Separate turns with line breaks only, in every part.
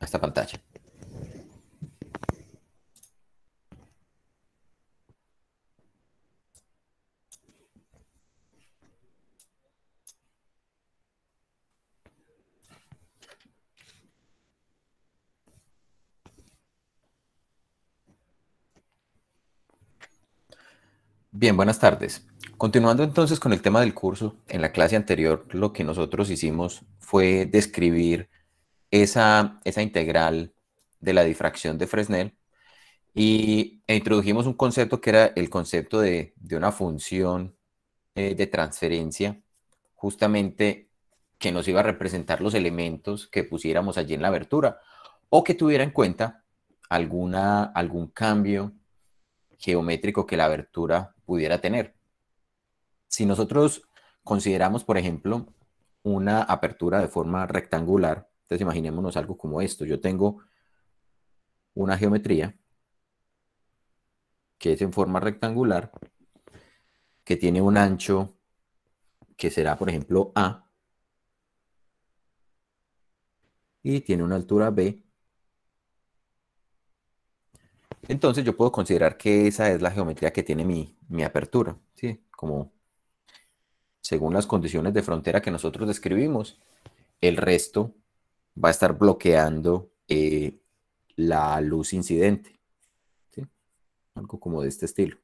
a esta pantalla. Bien, buenas tardes. Continuando entonces con el tema del curso, en la clase anterior lo que nosotros hicimos fue describir esa integral de la difracción de Fresnel e introdujimos un concepto que era el concepto de una función de transferencia, justamente que nos iba a representar los elementos que pusiéramos allí en la abertura o que tuviera en cuenta algún cambio geométrico que la abertura pudiera tener. Si nosotros consideramos, por ejemplo, una apertura de forma rectangular, entonces imaginémonos algo como esto. Yo tengo una geometría que es en forma rectangular, que tiene un ancho que será, por ejemplo, A, y tiene una altura B. Entonces yo puedo considerar que esa es la geometría que tiene mi apertura, ¿sí? Como según las condiciones de frontera que nosotros describimos, el resto va a estar bloqueando la luz incidente, ¿sí? Algo como de este estilo.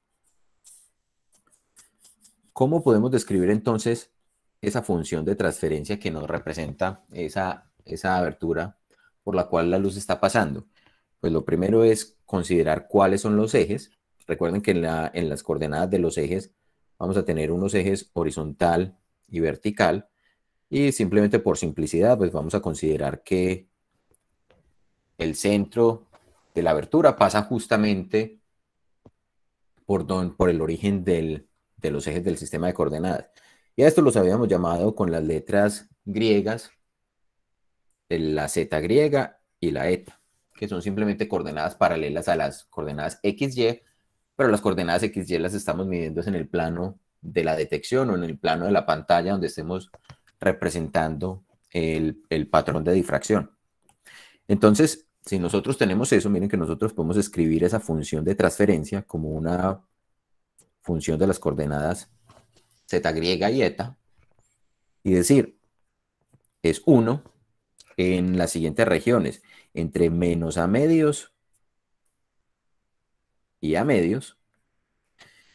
¿Cómo podemos describir entonces esa función de transferencia que nos representa esa abertura por la cual la luz está pasando? Pues lo primero es considerar cuáles son los ejes. Recuerden que en las coordenadas de los ejes vamos a tener unos ejes horizontal y vertical, y simplemente por simplicidad pues vamos a considerar que el centro de la abertura pasa justamente por el origen de los ejes del sistema de coordenadas. Y a esto los habíamos llamado con las letras griegas, la z griega y la eta, que son simplemente coordenadas paralelas a las coordenadas xy, pero las coordenadas xy las estamos midiendo en el plano de la detección o en el plano de la pantalla donde estemos representando el patrón de difracción. Entonces, si nosotros tenemos eso, miren que nosotros podemos escribir esa función de transferencia como una función de las coordenadas z griega y eta, y decir, es 1 en las siguientes regiones, entre menos a medios y a medios,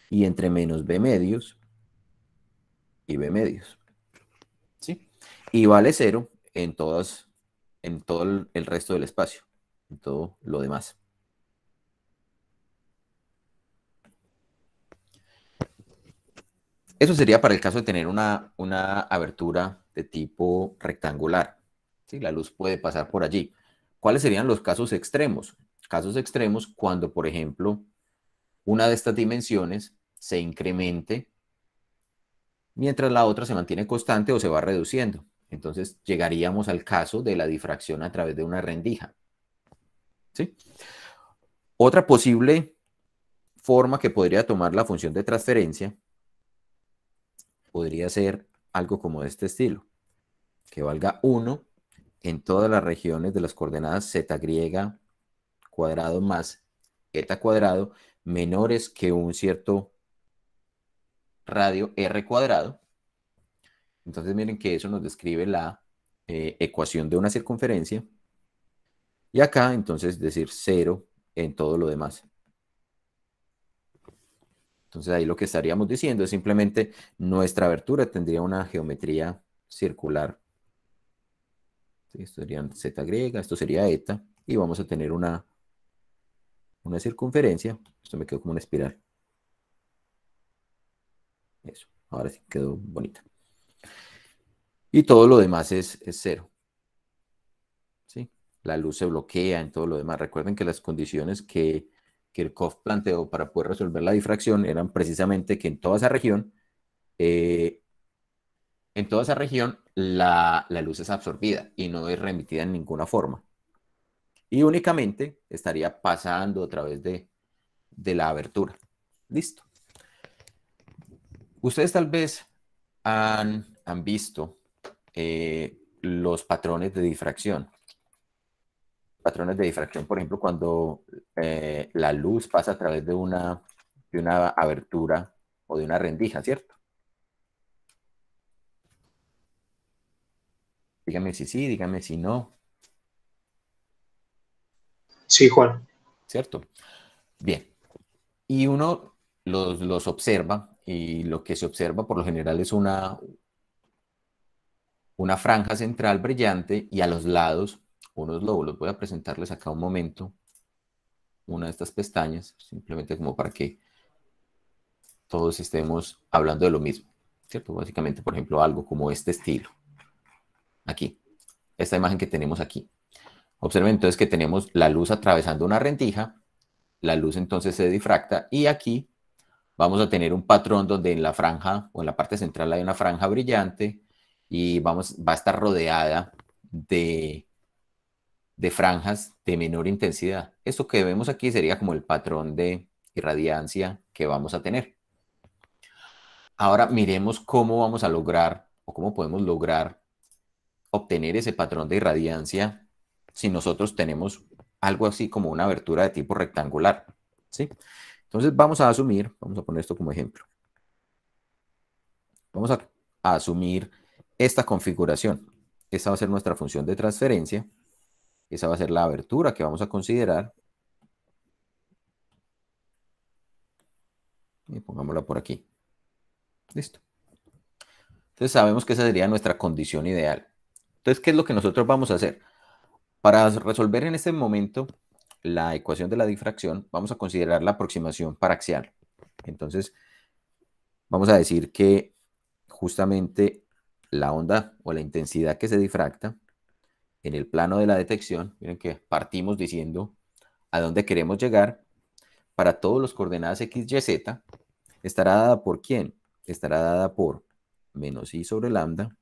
y entre menos b medios y b medios, ¿sí? Y vale 0 en todo el resto del espacio, en todo lo demás. Eso sería para el caso de tener una abertura de tipo rectangular, ¿sí? La luz puede pasar por allí. ¿Cuáles serían los casos extremos? Casos extremos cuando, por ejemplo, una de estas dimensiones se incremente mientras la otra se mantiene constante o se va reduciendo. Entonces llegaríamos al caso de la difracción a través de una rendija, ¿sí? Otra posible forma que podría tomar la función de transferencia podría ser algo como de este estilo, que valga 1 en todas las regiones de las coordenadas z griega cuadrado más eta cuadrado menores que un cierto radio r cuadrado. Entonces miren que eso nos describe la ecuación de una circunferencia. Y acá entonces decir 0 en todo lo demás. Entonces ahí lo que estaríamos diciendo es simplemente nuestra abertura tendría una geometría circular. ¿Sí? Esto sería z griega, esto sería eta, y vamos a tener una circunferencia. Esto me quedó como una espiral. Eso, ahora sí quedó bonita. Y todo lo demás es 0. ¿Sí? La luz se bloquea en todo lo demás. Recuerden que las condiciones que Kirchhoff planteó para poder resolver la difracción eran precisamente que eh, en toda esa región la luz es absorbida y no es remitida en ninguna forma. Y únicamente estaría pasando a través de la abertura. Listo. Ustedes tal vez han visto los patrones de difracción. patrones de difracción, por ejemplo, cuando la luz pasa a través de una abertura o de una rendija, ¿cierto? Dígame si sí, dígame si no,
Sí, Juan.
¿cierto? Bien, y uno los observa y lo que se observa por lo general es una franja central brillante y a los lados unos lóbulos. Voy a presentarles acá un momento una de estas pestañas, simplemente como para que todos estemos hablando de lo mismo, ¿cierto? Básicamente, por ejemplo, algo como este estilo, aquí, esta imagen que tenemos aquí. Observen entonces que tenemos la luz atravesando una rendija, la luz entonces se difracta y aquí vamos a tener un patrón donde en la franja o en la parte central hay una franja brillante y va a estar rodeada de franjas de menor intensidad. Esto que vemos aquí sería como el patrón de irradiancia que vamos a tener. Ahora miremos cómo vamos a lograr o cómo podemos lograr obtener ese patrón de irradiancia si nosotros tenemos algo así como una abertura de tipo rectangular, ¿sí? Entonces vamos a asumir, vamos a poner esto como ejemplo. Vamos a asumir esta configuración. Esta va a ser nuestra función de transferencia. Esa va a ser la abertura que vamos a considerar. Y pongámosla por aquí. Listo. Entonces sabemos que esa sería nuestra condición ideal. Entonces, ¿qué es lo que nosotros vamos a hacer? Para resolver en este momento la ecuación de la difracción, vamos a considerar la aproximación paraxial. Entonces, vamos a decir que justamente la onda o la intensidad que se difracta en el plano de la detección, miren que partimos diciendo a dónde queremos llegar, para todos los coordenadas x, y, z, estará dada por ¿quién? Estará dada por menos i sobre lambda,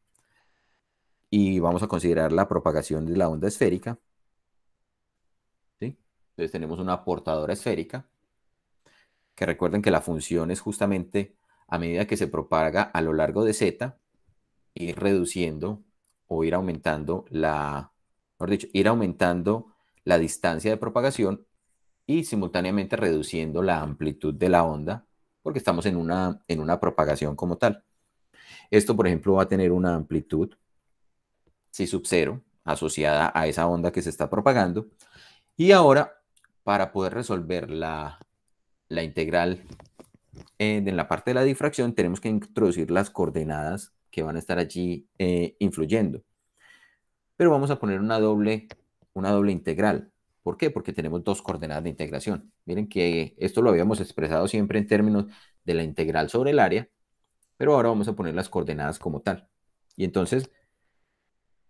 y vamos a considerar la propagación de la onda esférica, ¿sí? Entonces tenemos una portadora esférica, que recuerden que la función es justamente a medida que se propaga a lo largo de z, ir reduciendo o ir aumentando mejor dicho, ir aumentando la distancia de propagación y simultáneamente reduciendo la amplitud de la onda, porque estamos en una propagación como tal. Esto, por ejemplo, va a tener una amplitud C sub 0 asociada a esa onda que se está propagando. Y ahora, para poder resolver la integral en la parte de la difracción, tenemos que introducir las coordenadas que van a estar allí influyendo. Pero vamos a poner una doble integral. ¿Por qué? Porque tenemos dos coordenadas de integración. Miren que esto lo habíamos expresado siempre en términos de la integral sobre el área, pero ahora vamos a poner las coordenadas como tal. Y entonces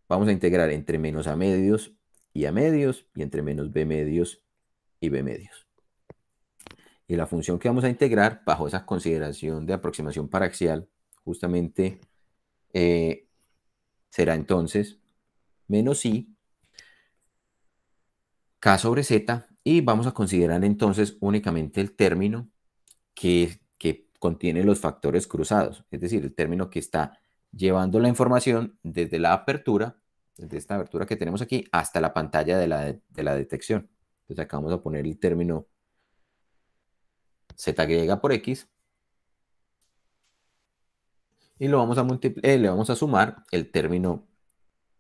vamos a integrar entre menos a medios y a medios, y entre menos b medios y b medios. Y la función que vamos a integrar bajo esa consideración de aproximación paraxial, justamente será entonces menos i k sobre z, y vamos a considerar entonces únicamente el término que contiene los factores cruzados, es decir, el término que está llevando la información desde la apertura, desde esta abertura que tenemos aquí, hasta la pantalla de la detección. Entonces acá vamos a poner el término z' por x, y le vamos a sumar el término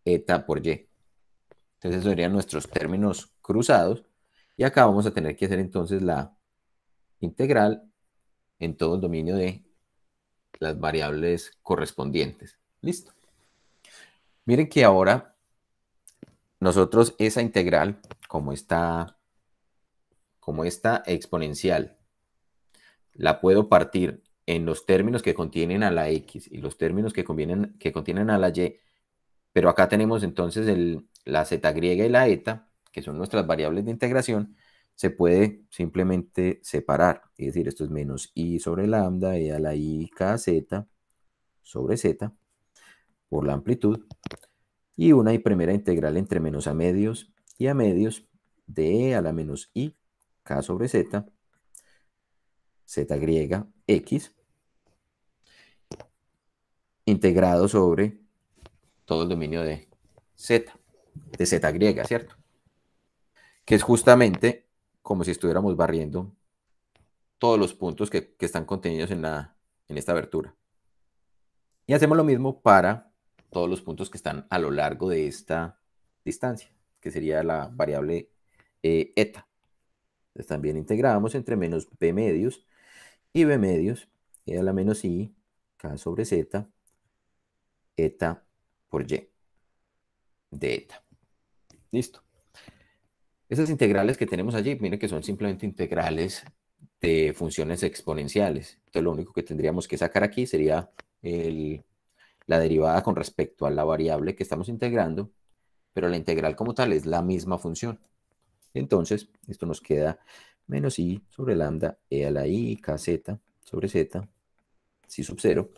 eta por y. Entonces esos serían nuestros términos cruzados, y acá vamos a tener que hacer entonces la integral en todo el dominio de las variables correspondientes. Listo. Miren que ahora nosotros esa integral, como está exponencial, la puedo partir en los términos que contienen a la x y los términos que contienen a la y, pero acá tenemos entonces la z griega y la eta, que son nuestras variables de integración, se puede simplemente separar, es decir, esto es menos i sobre lambda e a la i kz sobre z por la amplitud, y una primera integral entre menos a medios y a medios de e a la menos i k sobre z, z griega x, integrado sobre todo el dominio de z griega, ¿cierto? que es justamente como si estuviéramos barriendo todos los puntos que están contenidos en esta abertura. Y hacemos lo mismo para todos los puntos que están a lo largo de esta distancia, que sería la variable eta. Entonces también integramos entre menos b medios y b medios, e a la menos i, k sobre z, eta por y de eta. Listo. Esas integrales que tenemos allí, miren que son simplemente integrales de funciones exponenciales. Entonces lo único que tendríamos que sacar aquí sería la derivada con respecto a la variable que estamos integrando, pero la integral como tal es la misma función. Entonces, esto nos queda menos i sobre lambda e a la i kz sobre z, si sub 0.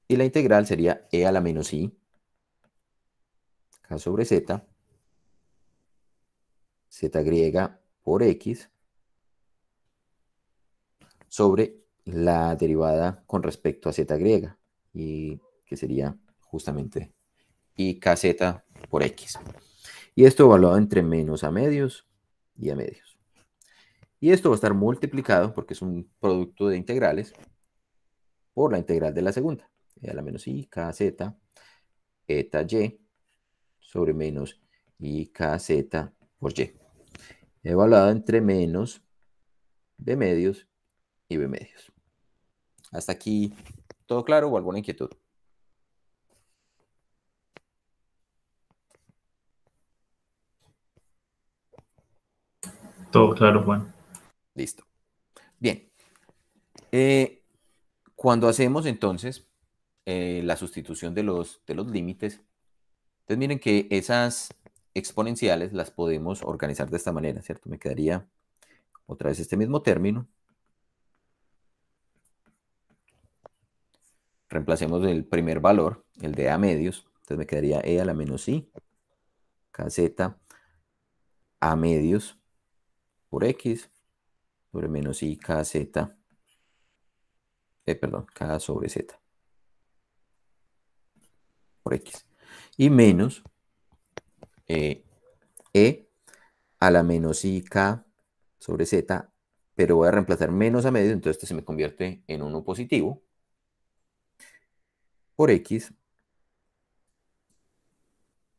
Y la integral sería e a la menos i k sobre z, z griega por x, sobre la derivada con respecto a z griega, y que sería justamente i kz por x. Y esto evaluado entre menos a medios y a medios. Y esto va a estar multiplicado, porque es un producto de integrales, por la integral de la segunda, e a la menos i kz eta y sobre menos i kz por y. Evaluado entre menos b medios y b medios. Hasta aquí, ¿todo claro o alguna inquietud?
Todo claro, Juan.
Listo. Bien. Cuando hacemos entonces la sustitución de los límites, entonces miren que esas exponenciales las podemos organizar de esta manera, ¿cierto? Me quedaría otra vez este mismo término. Reemplacemos el primer valor, el de a medios. Entonces me quedaría e a la menos i kz a medios por x sobre menos i kz, perdón, k sobre z por x. Y menos e a la menos i k sobre z, pero voy a reemplazar menos a medios, entonces esto se me convierte en 1 positivo por x.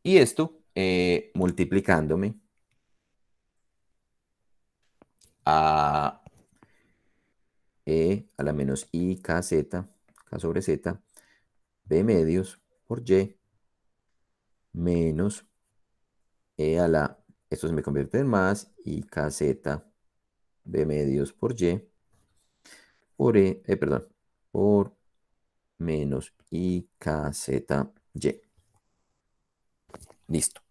Y esto multiplicándome a e a la menos i kz, k sobre z, b medios por y menos e a la, esto se me convierte en más, i kz, b medios por y, por perdón, por menos i kz y. Listo.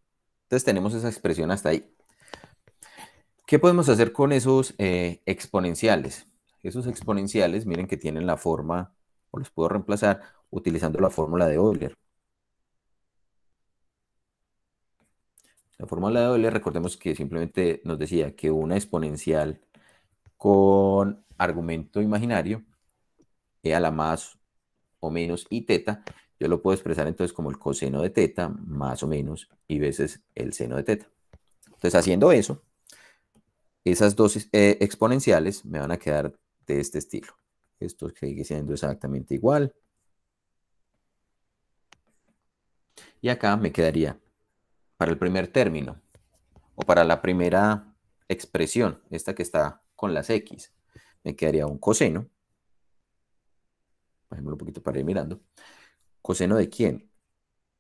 Entonces tenemos esa expresión hasta ahí. ¿Qué podemos hacer con esos exponenciales? Esos exponenciales, miren que tienen la forma, o los puedo reemplazar utilizando la fórmula de Euler. La fórmula de Euler, recordemos que simplemente nos decía que una exponencial con argumento imaginario, e a la más o menos i teta, yo lo puedo expresar entonces como el coseno de teta más o menos y veces el seno de teta. Entonces haciendo eso, esas dos exponenciales me van a quedar de este estilo. Esto sigue siendo exactamente igual. Y acá me quedaría para el primer término o para la primera expresión, esta que está con las x, me quedaría un coseno. Bajémoslo un poquito para ir mirando. ¿Coseno de quién?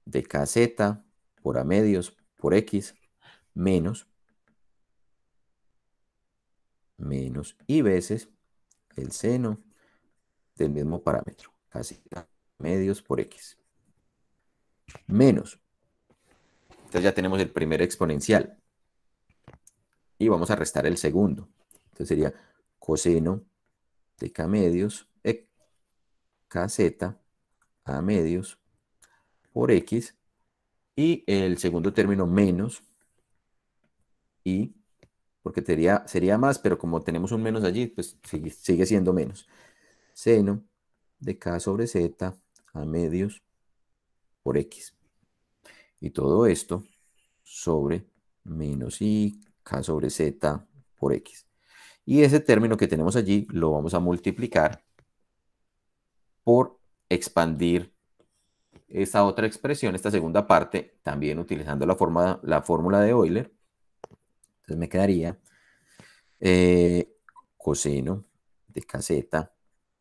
De kz por a medios por x menos y veces el seno del mismo parámetro, kz medios por x menos. Entonces ya tenemos el primer exponencial y vamos a restar el segundo. Entonces sería coseno de k medios, kz a medios por x, y el segundo término menos y, porque sería más, pero como tenemos un menos allí, pues sigue siendo menos. Seno de k sobre z a medios por x. Y todo esto sobre menos i k sobre z por x. Y ese término que tenemos allí lo vamos a multiplicar por expandir esta otra expresión, esta segunda parte, también utilizando la fórmula de Euler. Entonces me quedaría coseno de kz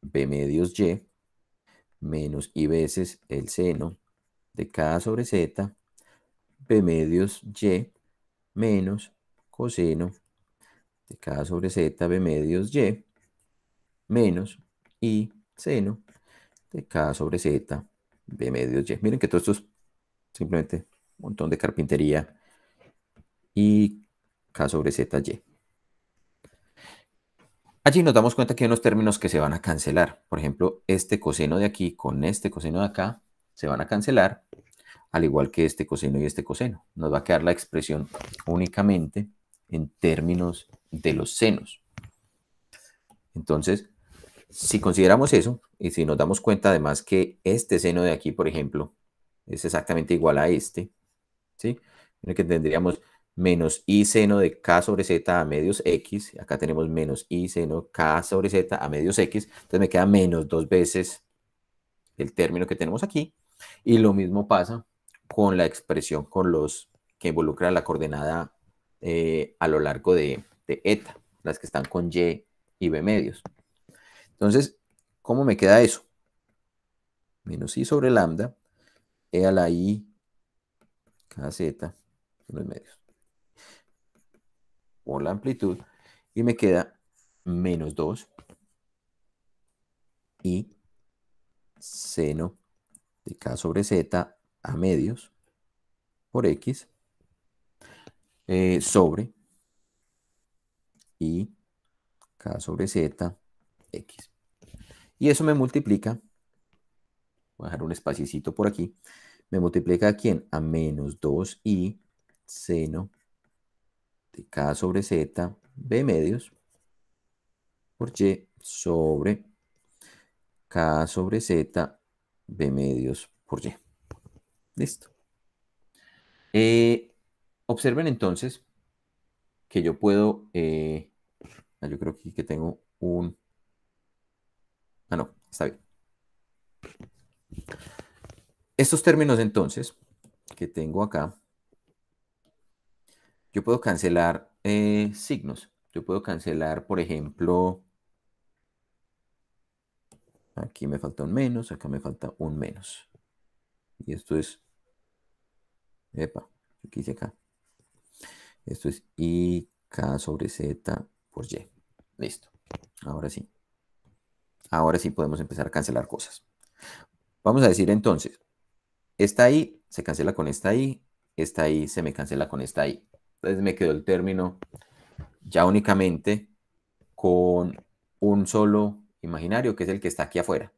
b medios y menos i veces el seno de k sobre z b medios y menos coseno de k sobre z b medios y menos i seno de k sobre z b medios y. Miren que todo esto es simplemente un montón de carpintería y k sobre z y. Allí nos damos cuenta que hay unos términos que se van a cancelar. Por ejemplo, este coseno de aquí con este coseno de acá se van a cancelar, al igual que este coseno y este coseno. Nos va a quedar la expresión únicamente en términos de los senos. Entonces, si consideramos eso, y si nos damos cuenta además que este seno de aquí, por ejemplo, es exactamente igual a este, ¿sí? Miren que tendríamos menos i seno de k sobre z a medios x. Acá tenemos menos i seno k sobre z a medios x. Entonces me queda menos 2 veces el término que tenemos aquí. Y lo mismo pasa con la expresión con los que involucra la coordenada a lo largo de eta, las que están con y b medios. Entonces, ¿cómo me queda eso? Menos i sobre lambda e a la i kz en los medios por la amplitud, y me queda menos 2 y seno de k sobre z a medios por x sobre y k sobre z x. Y eso me multiplica, voy a dejar un espaciecito por aquí, me multiplica aquí a menos 2i seno de k sobre z b medios por y sobre k sobre z b medios por y. Listo. Observen entonces que yo puedo, yo creo que tengo un, no, está bien. Estos términos entonces que tengo acá, yo puedo cancelar signos. Yo puedo cancelar, por ejemplo, aquí me falta un menos, acá me falta un menos. Y esto es, epa, ¿qué hice acá? Esto es i k sobre z por y. Listo. Ahora sí. Ahora sí podemos empezar a cancelar cosas. Vamos a decir entonces, esta i se cancela con esta i se me cancela con esta i. Entonces me quedó el término ya únicamente con un solo imaginario, que es el que está aquí afuera.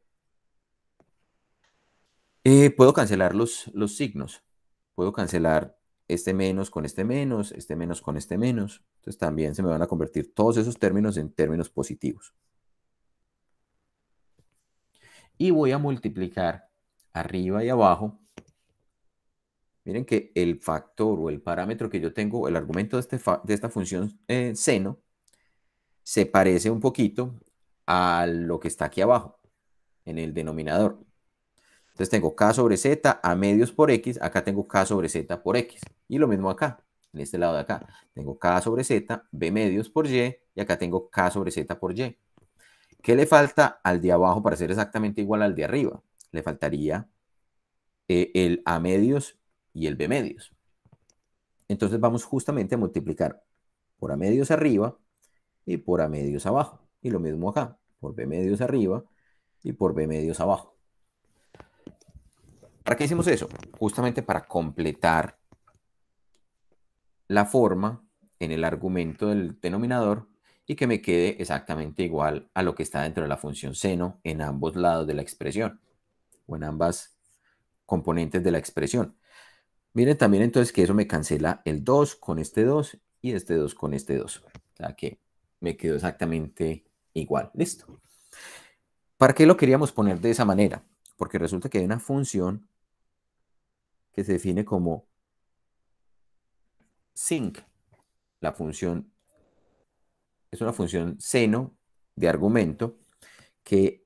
Puedo cancelar los signos. Puedo cancelar este menos con este menos, este menos con este menos. Entonces también se me van a convertir todos esos términos en términos positivos. Y voy a multiplicar arriba y abajo. Miren que el factor o el parámetro que yo tengo, el argumento de esta función seno, se parece un poquito a lo que está aquí abajo, en el denominador. Entonces tengo k sobre z a medios por x, acá tengo k sobre z por x. Y lo mismo acá, en este lado de acá. Tengo k sobre z, b medios por y, y acá tengo k sobre z por y. ¿Qué le falta al de abajo para ser exactamente igual al de arriba? Le faltaría el a medios y el b medios. Entonces vamos justamente a multiplicar por a medios arriba y por a medios abajo. Y lo mismo acá, por b medios arriba y por b medios abajo. ¿Para qué hicimos eso? Justamente para completar la forma en el argumento del denominador y que me quede exactamente igual a lo que está dentro de la función seno en ambos lados de la expresión o en ambas componentes de la expresión. Miren también entonces que eso me cancela el 2 con este 2 y este 2 con este 2. O sea que me quedó exactamente igual. Listo. ¿Para qué lo queríamos poner de esa manera? Porque resulta que hay una función que se define como sinc. La función es una función seno de argumento que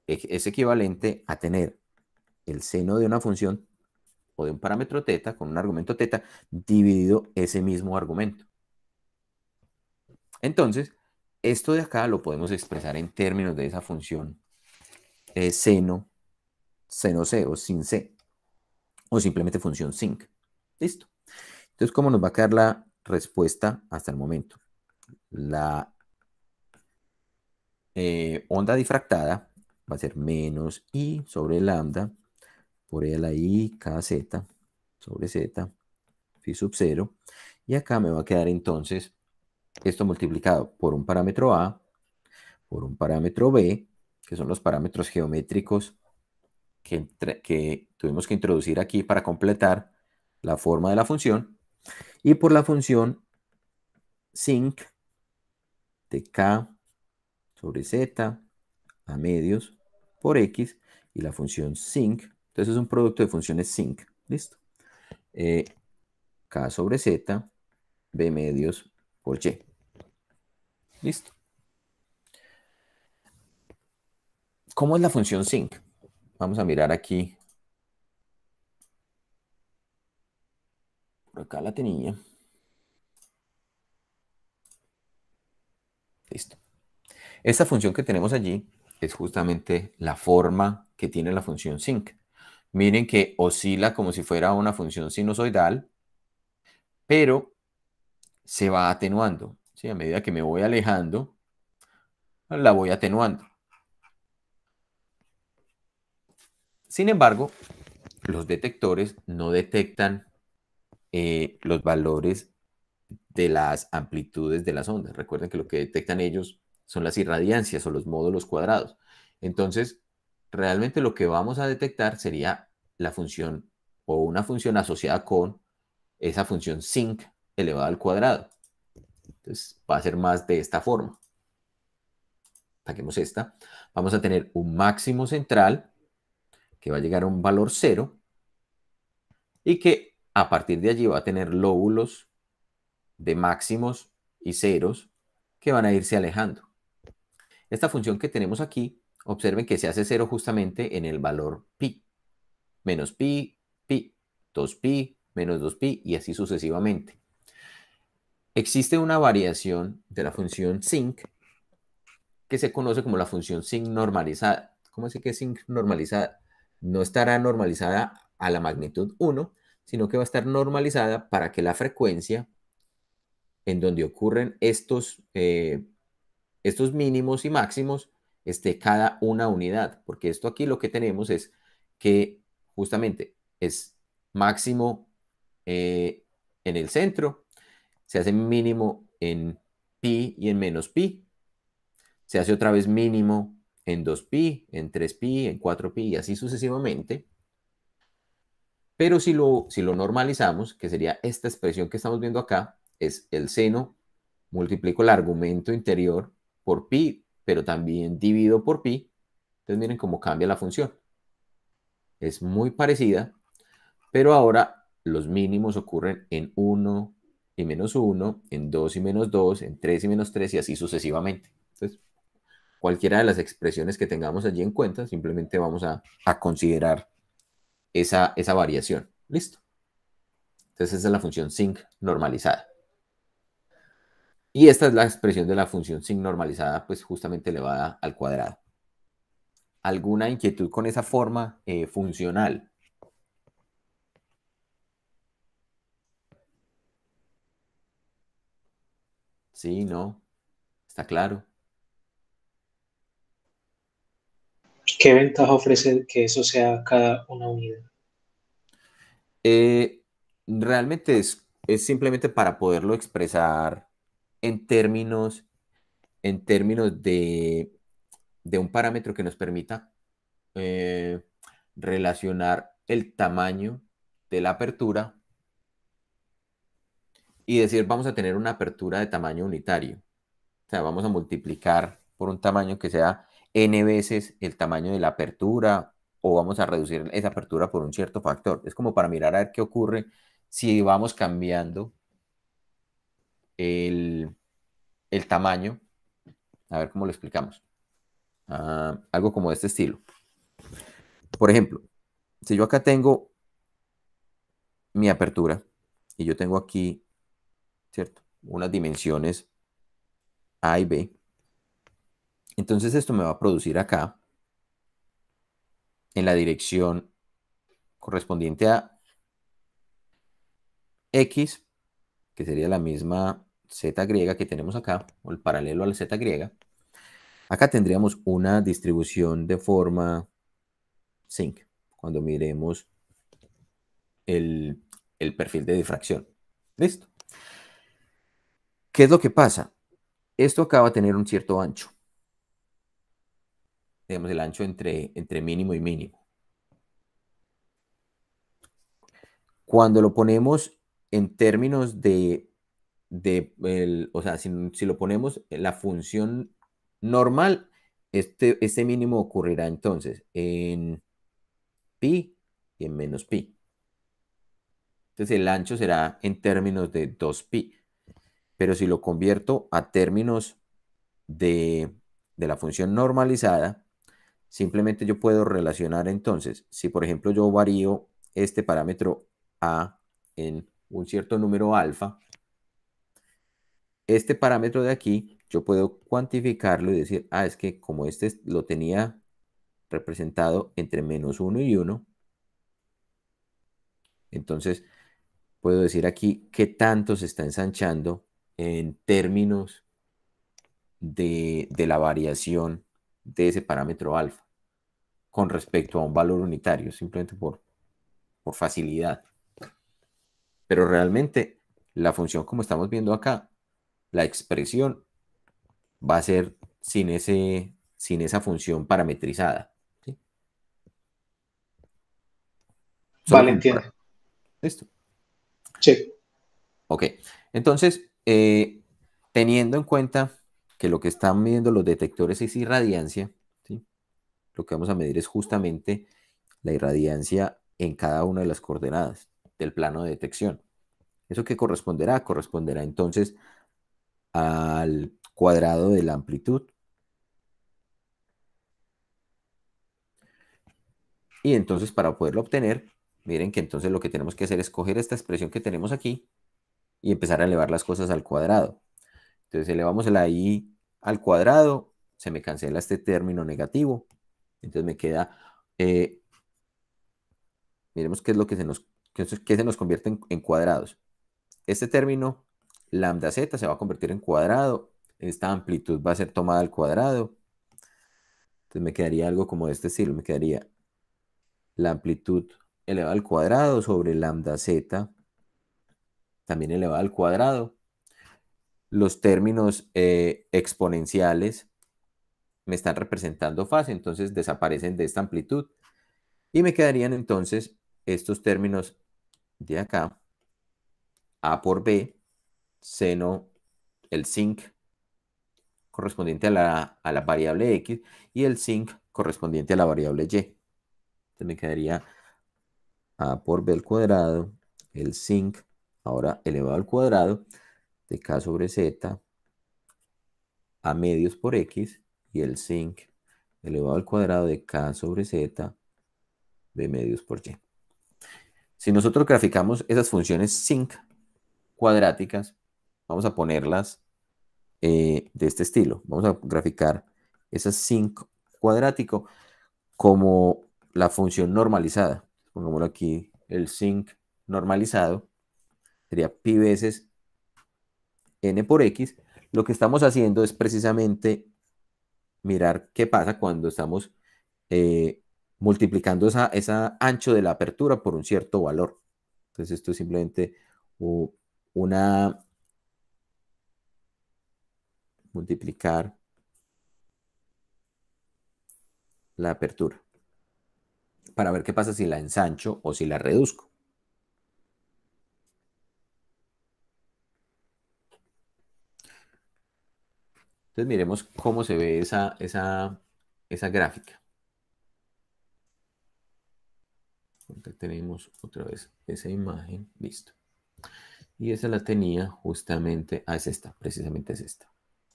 es equivalente a tener el seno de una función o de un parámetro teta con un argumento teta dividido ese mismo argumento. Entonces, esto de acá lo podemos expresar en términos de esa función seno C o sin C, o simplemente función sinc. Listo. Entonces, ¿cómo nos va a quedar la respuesta hasta el momento? La onda difractada va a ser menos I sobre lambda por E a la I kz sobre z phi sub 0. Y acá me va a quedar entonces esto multiplicado por un parámetro A, por un parámetro B, que son los parámetros geométricos que tuvimos que introducir aquí para completar la forma de la función, y por la función sinc de k sobre z a medios por x, y la función sinc, entonces es un producto de funciones sinc, ¿listo? K sobre z, b medios por y. ¿Listo? ¿Cómo es la función sinc? Vamos a mirar aquí. Por acá la tenía. Listo. Esta función que tenemos allí es justamente la forma que tiene la función sinc. Miren que oscila como si fuera una función sinusoidal, pero se va atenuando. ¿Sí? A medida que me voy alejando, la voy atenuando. Sin embargo, los detectores no detectan los valores de las amplitudes de las ondas. Recuerden que lo que detectan ellos son las irradiancias o los módulos cuadrados. Entonces, realmente lo que vamos a detectar sería la función o una función asociada con esa función sinc elevada al cuadrado. Entonces, va a ser más de esta forma. Saquemos esta. Vamos a tener un máximo central que va a llegar a un valor 0 y que a partir de allí va a tener lóbulos de máximos y ceros que van a irse alejando. Esta función que tenemos aquí, observen que se hace 0 justamente en el valor pi. Menos pi, pi, 2pi, menos 2pi y así sucesivamente. Existe una variación de la función sinc que se conoce como la función sinc normalizada. ¿Cómo es que es sinc normalizada? No estará normalizada a la magnitud 1, sino que va a estar normalizada para que la frecuencia en donde ocurren estos mínimos y máximos esté cada una unidad, porque esto aquí lo que tenemos es que justamente es máximo en el centro, se hace mínimo en pi y en menos pi, se hace otra vez mínimo en 2pi, en 3pi, en 4pi y así sucesivamente. Pero si lo normalizamos, que sería esta expresión que estamos viendo acá, es el seno, multiplico el argumento interior por pi, pero también divido por pi. Entonces miren cómo cambia la función. Es muy parecida, pero ahora los mínimos ocurren en 1 y menos 1, en 2 y menos 2, en 3 y menos 3 y así sucesivamente. Entonces, cualquiera de las expresiones que tengamos allí en cuenta, simplemente vamos a considerar esa variación. ¿Listo? Entonces esa es la función sinc normalizada. Y esta es la expresión de la función sinc normalizada, pues justamente elevada al cuadrado. ¿Alguna inquietud con esa forma funcional? Sí, no, está claro.
¿Qué ventaja ofrece que eso sea cada una unidad?
Eh, realmente es simplemente para poderlo expresar en términos, de un parámetro que nos permita eh, relacionar el tamaño de la apertura y decir, vamos a tener una apertura de tamaño unitario. O sea, vamos a multiplicar por un tamaño que sea n veces el tamaño de la apertura o vamos a reducir esa apertura por un cierto factor. Es como para mirar a ver qué ocurre si vamos cambiando el tamaño. A ver cómo lo explicamos. Algo como de este estilo. Por ejemplo, si yo acá tengo mi apertura y yo tengo aquí, ¿cierto? Unas dimensiones A y B. Entonces esto me va a producir acá, en la dirección correspondiente a X, que sería la misma Z griega que tenemos acá, o el paralelo al Z griega. Acá tendríamos una distribución de forma sinc, cuando miremos el, el perfil de difracción. ¿Listo? ¿Qué es lo que pasa? Esto acá va a tener un cierto ancho. Digamos, el ancho entre mínimo y mínimo. Cuando lo ponemos en términos o sea, si lo ponemos en la función normal, este mínimo ocurrirá entonces en pi y en menos pi. Entonces el ancho será en términos de 2pi. Pero si lo convierto a términos de la función normalizada, simplemente yo puedo relacionar entonces, si por ejemplo yo varío este parámetro a en un cierto número alfa, este parámetro de aquí yo puedo cuantificarlo y decir, es que como este lo tenía representado entre -1 y 1, entonces puedo decir aquí qué tanto se está ensanchando en términos de la variación de ese parámetro alfa con respecto a un valor unitario, simplemente por facilidad. Pero realmente la función, como estamos viendo acá, la expresión va a ser sin esa función parametrizada. ¿Sí? Solo
Vale,
como
entiendo.
para... Listo.
Sí,
Ok. Entonces, teniendo en cuenta que lo que están midiendo los detectores es irradiancia, ¿sí? Lo que vamos a medir es justamente la irradiancia en cada una de las coordenadas del plano de detección. ¿Eso qué corresponderá? Corresponderá entonces al cuadrado de la amplitud. Y entonces para poderlo obtener, miren que entonces lo que tenemos que hacer es coger esta expresión que tenemos aquí y empezar a elevar las cosas al cuadrado. Entonces elevamos la i al cuadrado, se me cancela este término negativo, entonces me queda, miremos qué es lo que se nos convierte en cuadrados. Este término, lambda z, se va a convertir en cuadrado, esta amplitud va a ser tomada al cuadrado, entonces me quedaría algo como de este estilo, me quedaría la amplitud elevada al cuadrado sobre lambda z, también elevada al cuadrado. Los términos exponenciales me están representando fase, entonces desaparecen de esta amplitud. Y me quedarían entonces estos términos de acá, a por b, seno, el sinc correspondiente a la variable x y el sinc correspondiente a la variable y. Entonces me quedaría a por b al cuadrado, el sinc ahora elevado al cuadrado de k sobre z a medios por x y el sinc elevado al cuadrado de k sobre z b medios por y. Si nosotros graficamos esas funciones sinc cuadráticas, vamos a ponerlas de este estilo. Vamos a graficar esas sinc cuadrático como la función normalizada. Pongámoslo aquí, el sinc normalizado sería pi veces n por x. Lo que estamos haciendo es precisamente mirar qué pasa cuando estamos multiplicando esa ancho de la apertura por un cierto valor. Entonces esto es simplemente una multiplicar la apertura para ver qué pasa si la ensancho o si la reduzco. Entonces miremos cómo se ve esa gráfica. Acá tenemos otra vez esa imagen, listo. Y esa la tenía justamente, es esta, precisamente es esta.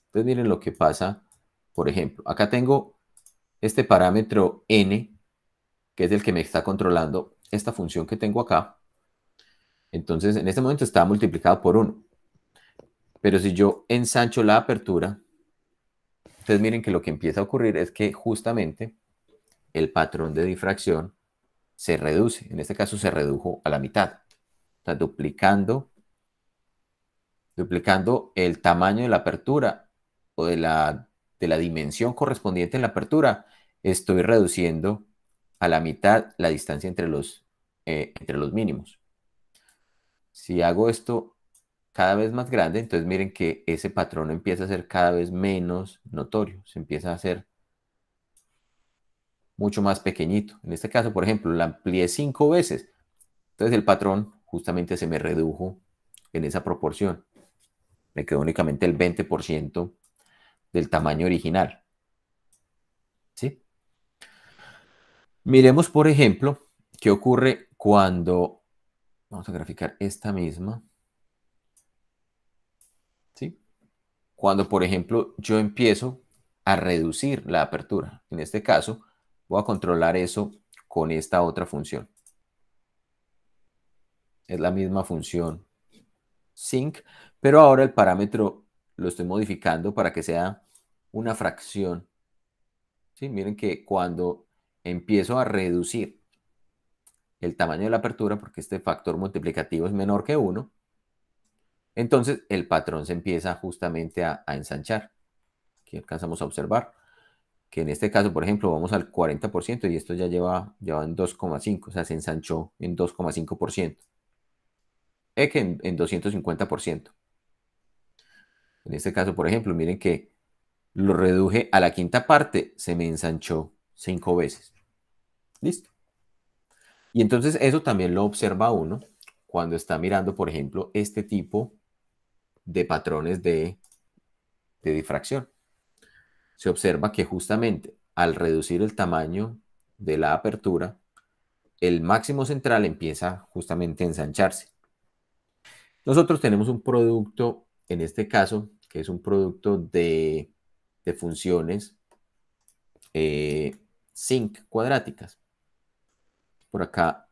Entonces miren lo que pasa, por ejemplo, acá tengo este parámetro n, que es el que me está controlando esta función que tengo acá. Entonces en este momento está multiplicado por 1. Pero si yo ensancho la apertura, entonces miren que lo que empieza a ocurrir es que justamente el patrón de difracción se reduce. En este caso se redujo a la mitad. O sea, duplicando el tamaño de la apertura o de la dimensión correspondiente en la apertura, estoy reduciendo a la mitad la distancia entre los mínimos. Si hago esto cada vez más grande, entonces miren que ese patrón empieza a ser cada vez menos notorio, se empieza a hacer mucho más pequeñito. En este caso, por ejemplo, la amplié 5 veces, entonces el patrón justamente se me redujo en esa proporción. Me quedó únicamente el 20% del tamaño original. ¿Sí? Miremos, por ejemplo, qué ocurre cuando, vamos a graficar esta misma, ¿sí? Cuando, por ejemplo, yo empiezo a reducir la apertura. En este caso, voy a controlar eso con esta otra función. Es la misma función sync, pero ahora el parámetro lo estoy modificando para que sea una fracción. ¿Sí? Miren que cuando empiezo a reducir el tamaño de la apertura, porque este factor multiplicativo es menor que 1, entonces el patrón se empieza justamente a ensanchar. Aquí alcanzamos a observar que en este caso, por ejemplo, vamos al 40% y esto ya lleva en 2,5, o sea, se ensanchó en 2,5%. Que en 250%. En este caso, por ejemplo, miren que lo reduje a la quinta parte, se me ensanchó 5 veces. Listo. Y entonces eso también lo observa uno cuando está mirando, por ejemplo, este tipo de patrones de difracción. Se observa que justamente al reducir el tamaño de la apertura, el máximo central empieza justamente a ensancharse. Nosotros tenemos un producto, en este caso, que es un producto de funciones sinc cuadráticas. Por acá,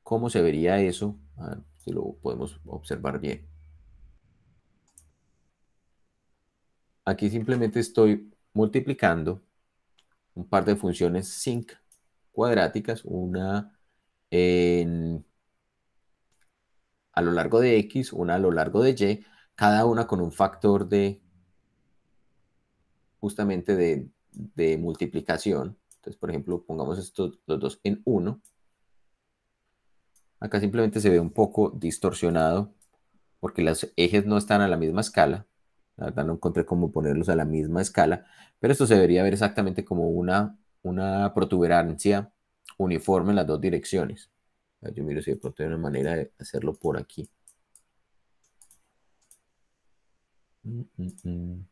¿cómo se vería eso? A ver si lo podemos observar bien. Aquí simplemente estoy multiplicando un par de funciones sinc cuadráticas, una a lo largo de X, una a lo largo de Y, cada una con un factor justamente de multiplicación. Entonces, por ejemplo, pongamos estos los dos en 1. Acá simplemente se ve un poco distorsionado porque los ejes no están a la misma escala. La verdad no encontré cómo ponerlos a la misma escala, pero esto se debería ver exactamente como una protuberancia uniforme en las dos direcciones. Yo miro si de pronto hay una manera de hacerlo por aquí. Mm, mm, mm.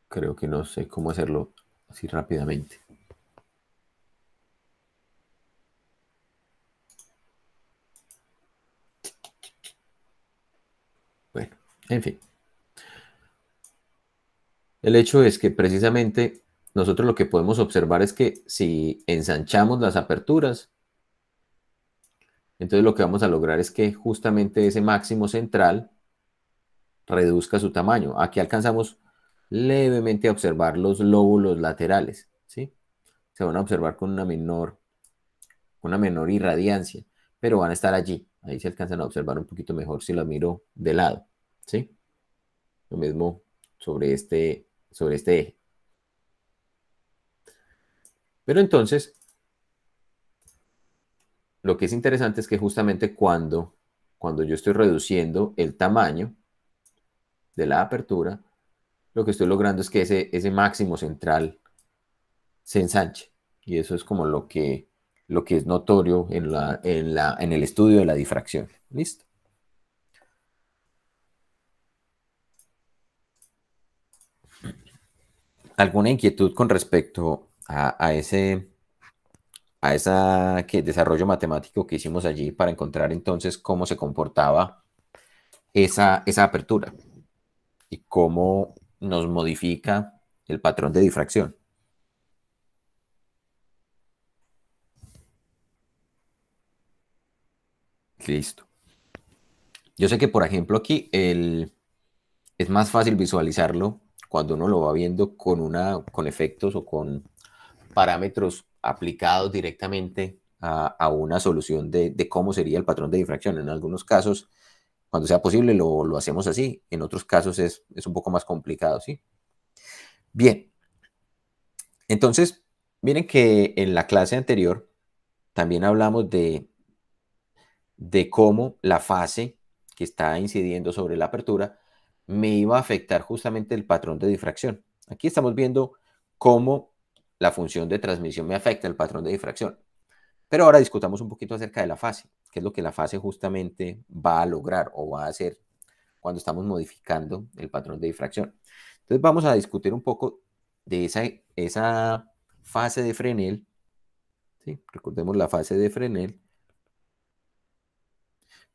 Creo que no sé cómo hacerlo así rápidamente. Bueno, en fin. El hecho es que precisamente nosotros lo que podemos observar es que si ensanchamos las aperturas, entonces lo que vamos a lograr es que justamente ese máximo central reduzca su tamaño. Aquí alcanzamos levemente a observar los lóbulos laterales, ¿sí? Se van a observar con una menor irradiancia, pero van a estar allí. Ahí se alcanzan a observar un poquito mejor si lo miro de lado, ¿sí? Lo mismo sobre este eje. Pero entonces, lo que es interesante es que justamente cuando yo estoy reduciendo el tamaño de la apertura, lo que estoy logrando es que ese máximo central se ensanche. Y eso es como lo que es notorio en el estudio de la difracción. ¿Listo? ¿Alguna inquietud con respecto a ese, desarrollo matemático que hicimos allí para encontrar entonces cómo se comportaba esa apertura y cómo nos modifica el patrón de difracción. Listo. Yo sé que, por ejemplo, aquí es más fácil visualizarlo cuando uno lo va viendo con efectos o con parámetros aplicados directamente a una solución de cómo sería el patrón de difracción. En algunos casos, cuando sea posible, lo hacemos así. En otros casos es un poco más complicado, ¿sí? Bien, entonces, miren que en la clase anterior también hablamos de cómo la fase que está incidiendo sobre la apertura me iba a afectar justamente el patrón de difracción. Aquí estamos viendo cómo la función de transmisión me afecta el patrón de difracción. Pero ahora discutamos un poquito acerca de la fase, qué es lo que la fase justamente va a lograr o va a hacer cuando estamos modificando el patrón de difracción. Entonces vamos a discutir un poco de esa fase de Fresnel, ¿sí? Recordemos la fase de Fresnel.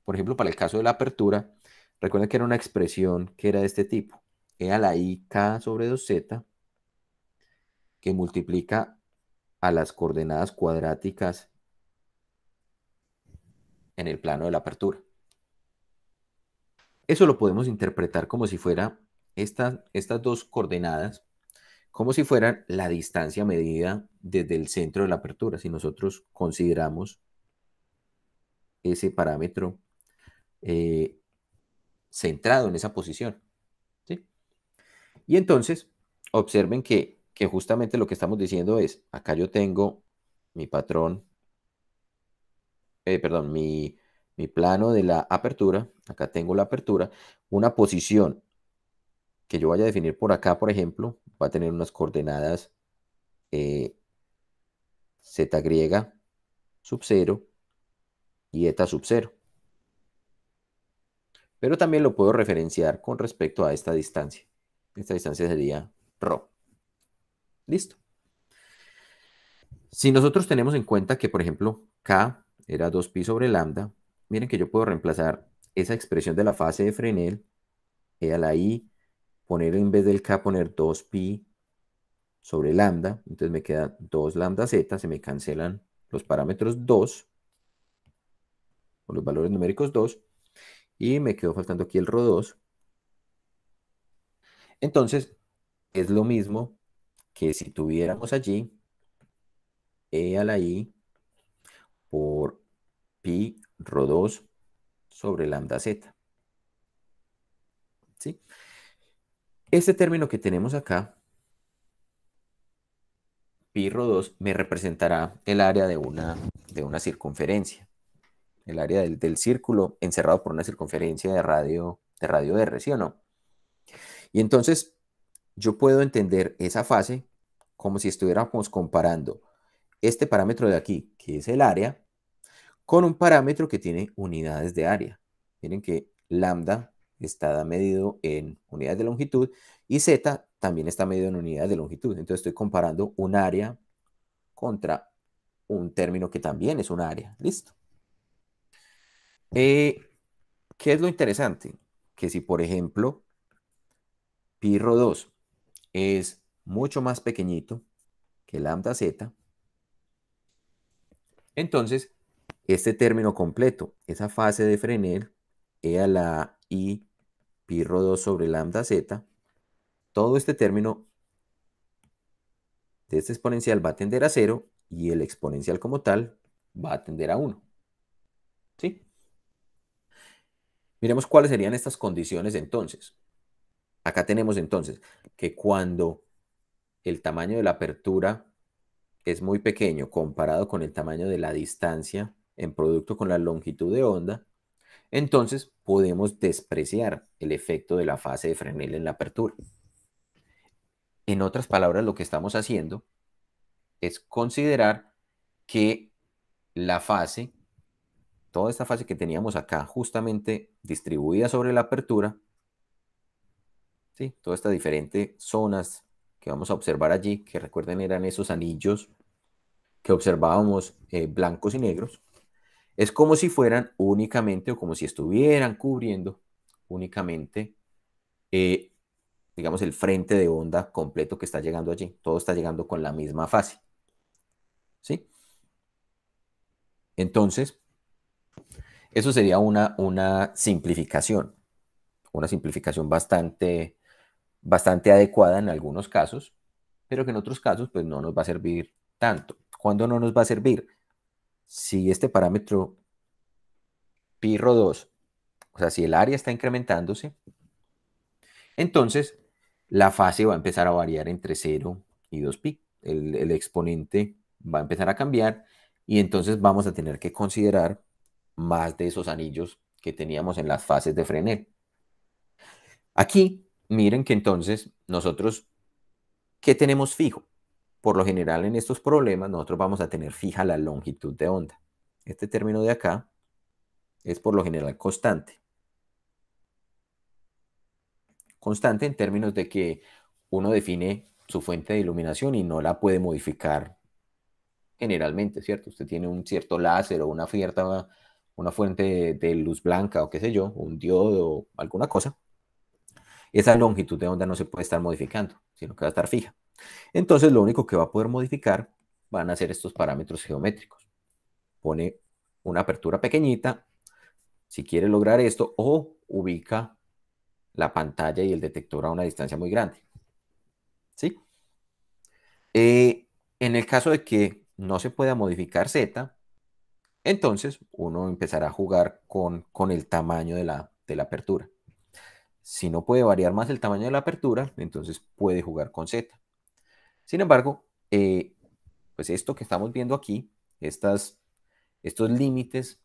Por ejemplo, para el caso de la apertura, recuerden que era una expresión que era de este tipo. E a la i k sobre 2z que multiplica a las coordenadas cuadráticas en el plano de la apertura. Eso lo podemos interpretar como si fuera estas dos coordenadas, como si fueran la distancia medida desde el centro de la apertura, si nosotros consideramos ese parámetro eh, centrado en esa posición, ¿sí? Y entonces, observen que justamente lo que estamos diciendo es, acá yo tengo mi patrón, perdón, mi plano de la apertura, acá tengo la apertura, una posición que yo vaya a definir por acá, por ejemplo, va a tener unas coordenadas eh, z griega sub 0 y eta sub 0. Pero también lo puedo referenciar con respecto a esta distancia. Esta distancia sería ρ. Listo. Si nosotros tenemos en cuenta que, por ejemplo, k era 2pi sobre lambda, miren que yo puedo reemplazar esa expresión de la fase de Fresnel, e a la i, poner en vez del k, poner 2pi sobre lambda, entonces me queda 2 lambda z, se me cancelan los parámetros 2, o los valores numéricos 2, y me quedó faltando aquí el ρ2. Entonces, es lo mismo que si tuviéramos allí e a la i por pi ρ2 sobre lambda z. ¿Sí? Este término que tenemos acá, pi ρ2, me representará el área de una circunferencia. El área del círculo encerrado por una circunferencia de radio r, ¿sí o no? Y entonces yo puedo entender esa fase como si estuviéramos comparando este parámetro de aquí, que es el área, con un parámetro que tiene unidades de área. Miren que lambda está medido en unidades de longitud y z también está medido en unidades de longitud. Entonces estoy comparando un área contra un término que también es un área. Listo. ¿Qué es lo interesante? Que si, por ejemplo, pi ρ2 es mucho más pequeñito que lambda z, entonces este término completo, esa fase de Fresnel, e a la i pi ρ2 sobre lambda z, todo este término de este exponencial va a tender a 0 y el exponencial como tal va a tender a 1. ¿Sí? Miremos cuáles serían estas condiciones entonces. Acá tenemos entonces que cuando el tamaño de la apertura es muy pequeño comparado con el tamaño de la distancia en producto con la longitud de onda, entonces podemos despreciar el efecto de la fase de Fresnel en la apertura. En otras palabras, lo que estamos haciendo es considerar que la fase, toda esta fase que teníamos acá justamente distribuida sobre la apertura, ¿sí? Todas estas diferentes zonas que vamos a observar allí, que recuerden eran esos anillos que observábamos blancos y negros, es como si fueran únicamente o como si estuvieran cubriendo únicamente, digamos, el frente de onda completo que está llegando allí. Todo está llegando con la misma fase. ¿Sí? Entonces, eso sería una simplificación bastante adecuada en algunos casos, pero que en otros casos pues no nos va a servir tanto. ¿Cuándo no nos va a servir? Si este parámetro pi-rho 2, o sea, si el área está incrementándose, entonces la fase va a empezar a variar entre 0 y 2pi. El exponente va a empezar a cambiar y entonces vamos a tener que considerar más de esos anillos que teníamos en las fases de Fresnel. Aquí, miren que entonces nosotros, ¿qué tenemos fijo? Por lo general en estos problemas nosotros vamos a tener fija la longitud de onda. Este término de acá es por lo general constante. Constante en términos de que uno define su fuente de iluminación y no la puede modificar generalmente, ¿cierto? Usted tiene un cierto láser o una fuente de luz blanca o qué sé yo, un diodo o alguna cosa. Esa longitud de onda no se puede estar modificando, sino que va a estar fija. Entonces lo único que va a poder modificar van a ser estos parámetros geométricos. Pone una apertura pequeñita, si quiere lograr esto, o ubica la pantalla y el detector a una distancia muy grande. ¿Sí? En el caso de que no se pueda modificar Z, entonces uno empezará a jugar con el tamaño de la apertura. Si no puede variar más el tamaño de la apertura, entonces puede jugar con Z. Sin embargo, pues esto que estamos viendo aquí, estos límites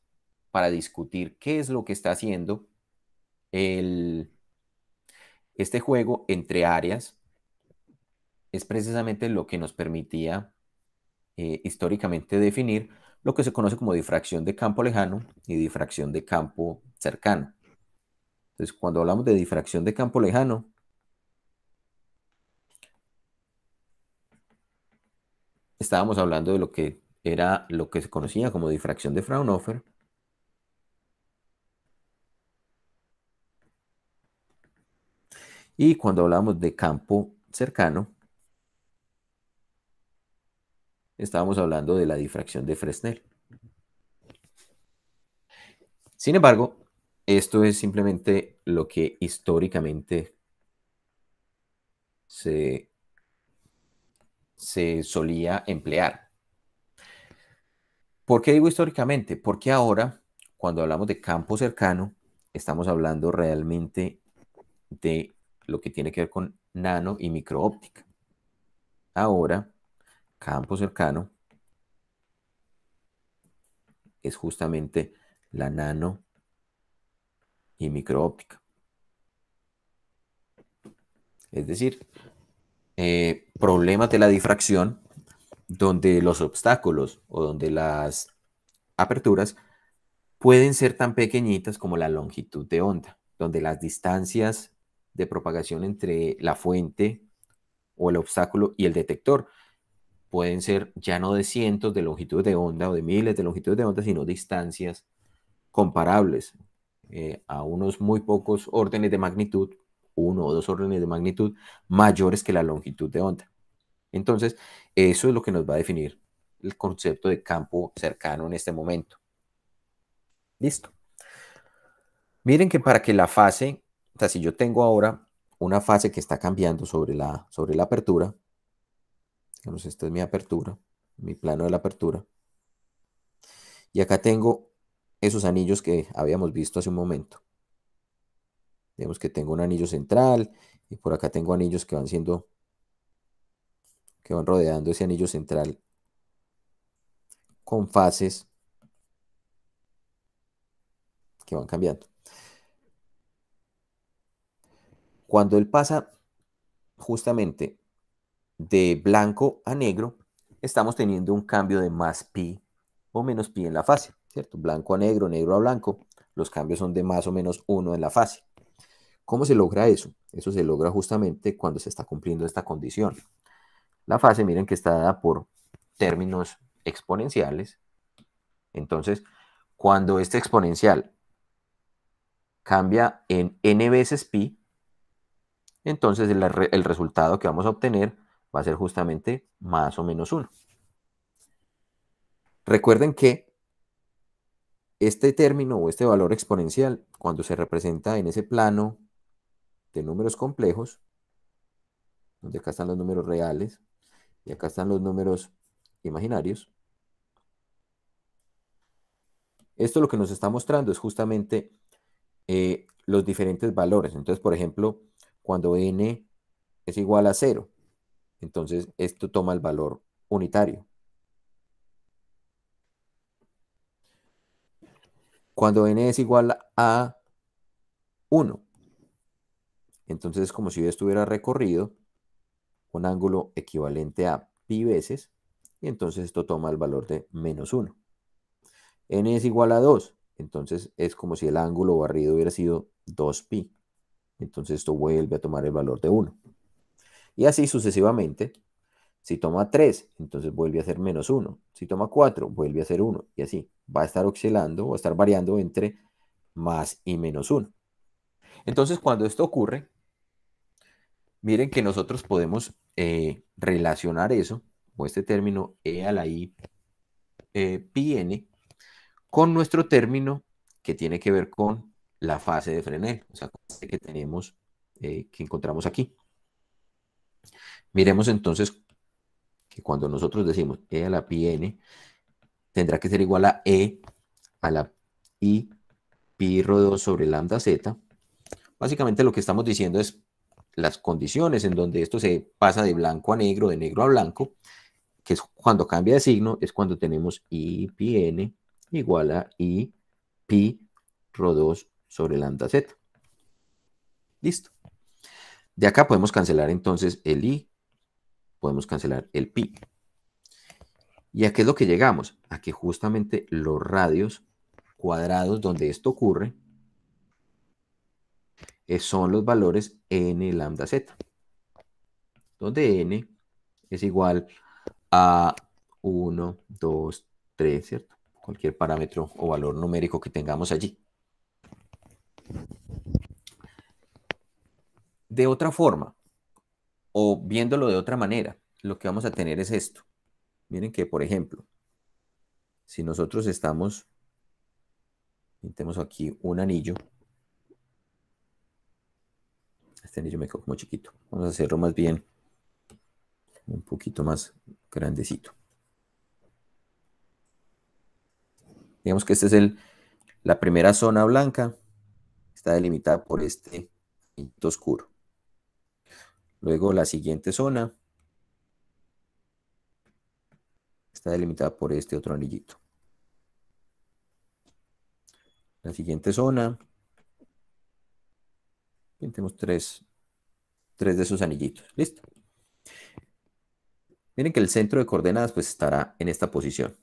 para discutir qué es lo que está haciendo este juego entre áreas, es precisamente lo que nos permitía históricamente definir lo que se conoce como difracción de campo lejano y difracción de campo cercano. Entonces, cuando hablamos de difracción de campo lejano, estábamos hablando de lo que era lo que se conocía como difracción de Fraunhofer. Y cuando hablamos de campo cercano, estábamos hablando de la difracción de Fresnel. Sin embargo, esto es simplemente lo que históricamente se solía emplear. ¿Por qué digo históricamente? Porque ahora, cuando hablamos de campo cercano, estamos hablando realmente de lo que tiene que ver con nano y microóptica. Ahora, campo cercano es justamente la nano y microóptica. Es decir, problemas de la difracción donde los obstáculos o donde las aperturas pueden ser tan pequeñitas como la longitud de onda, donde las distancias de propagación entre la fuente o el obstáculo y el detector pueden ser ya no de cientos de longitudes de onda o de miles de longitudes de onda, sino distancias comparables a unos muy pocos órdenes de magnitud, 1 o 2 órdenes de magnitud mayores que la longitud de onda. Entonces, eso es lo que nos va a definir el concepto de campo cercano en este momento. Listo. Miren que para que la fase, o sea, si yo tengo ahora una fase que está cambiando sobre la apertura, digamos, esta es mi apertura, mi plano de la apertura, y acá tengo esos anillos que habíamos visto hace un momento. Digamos que tengo un anillo central y por acá tengo anillos que van rodeando ese anillo central con fases que van cambiando. Cuando él pasa justamente de blanco a negro, estamos teniendo un cambio de más pi o menos pi en la fase, ¿cierto? Blanco a negro, negro a blanco, los cambios son de más o menos 1 en la fase. ¿Cómo se logra eso? Eso se logra justamente cuando se está cumpliendo esta condición. La fase, miren que está dada por términos exponenciales. Entonces, cuando este exponencial cambia en n veces pi, entonces el resultado que vamos a obtener va a ser justamente más o menos 1. Recuerden que este término o este valor exponencial, cuando se representa en ese plano de números complejos, donde acá están los números reales y acá están los números imaginarios, esto lo que nos está mostrando es justamente los diferentes valores. Entonces, por ejemplo, cuando n es igual a 0, entonces esto toma el valor unitario. Cuando n es igual a 1, entonces es como si yo estuviera recorrido un ángulo equivalente a pi veces, y entonces esto toma el valor de menos 1. N es igual a 2, entonces es como si el ángulo barrido hubiera sido 2pi. Entonces esto vuelve a tomar el valor de 1. Y así sucesivamente. Si toma 3, entonces vuelve a ser menos 1. Si toma 4, vuelve a ser 1. Y así va a estar oscilando o a estar variando entre más y menos 1. Entonces, cuando esto ocurre, miren que nosotros podemos relacionar eso, o este término e a la i pi n, con nuestro término que tiene que ver con la fase de Fresnel, o sea, este que tenemos, que encontramos aquí. Miremos entonces que cuando nosotros decimos e a la pi n, tendrá que ser igual a e a la i pi rho 2 sobre lambda z. Básicamente lo que estamos diciendo es las condiciones en donde esto se pasa de blanco a negro, de negro a blanco, que es cuando cambia de signo, es cuando tenemos i pi n igual a i pi rho 2 sobre lambda z. Listo. De acá podemos cancelar entonces el i, podemos cancelar el pi. ¿Y a qué es lo que llegamos? A que justamente los radios cuadrados donde esto ocurre son los valores n lambda z, donde n es igual a 1, 2, 3, ¿cierto? Cualquier parámetro o valor numérico que tengamos allí. De otra forma, o viéndolo de otra manera, lo que vamos a tener es esto. Miren que, por ejemplo, si nosotros estamos, pintemos aquí un anillo. Este anillo me quedó como chiquito. Vamos a hacerlo más bien un poquito más grandecito. Digamos que esta es la primera zona blanca. Está delimitada por este punto oscuro. Luego la siguiente zona está delimitada por este otro anillito. La siguiente zona, pintemos tres de esos anillitos. Listo. Miren que el centro de coordenadas pues estará en esta posición.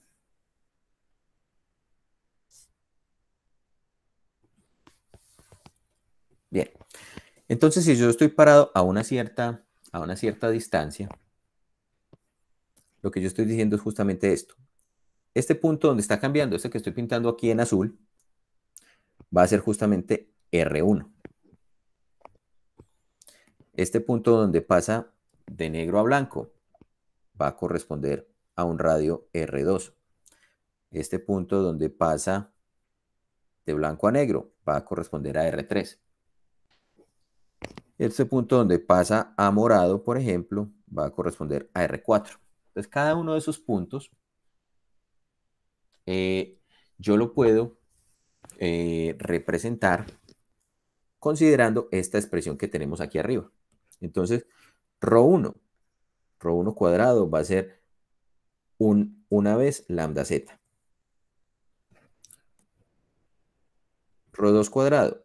Bien. Entonces, si yo estoy parado a una cierta distancia, lo que yo estoy diciendo es justamente esto. Este punto donde está cambiando, este que estoy pintando aquí en azul, va a ser justamente R1. Este punto donde pasa de negro a blanco va a corresponder a un radio R2. Este punto donde pasa de blanco a negro va a corresponder a R3. Este punto donde pasa a morado, por ejemplo, va a corresponder a R4. Entonces, cada uno de esos puntos yo lo puedo representar considerando esta expresión que tenemos aquí arriba. Entonces, ρ1 cuadrado va a ser una vez lambda z. ρ2 cuadrado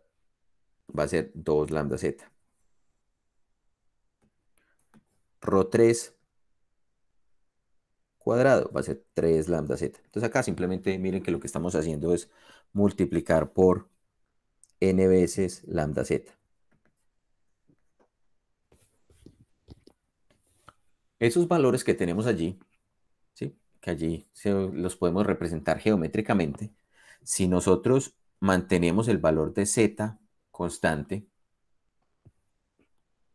va a ser 2 lambda z. ρ3 cuadrado va a ser 3 lambda z. Entonces acá simplemente miren que lo que estamos haciendo es multiplicar por n veces lambda z. Esos valores que tenemos allí, ¿sí? Que allí los podemos representar geométricamente. Si nosotros mantenemos el valor de z constante,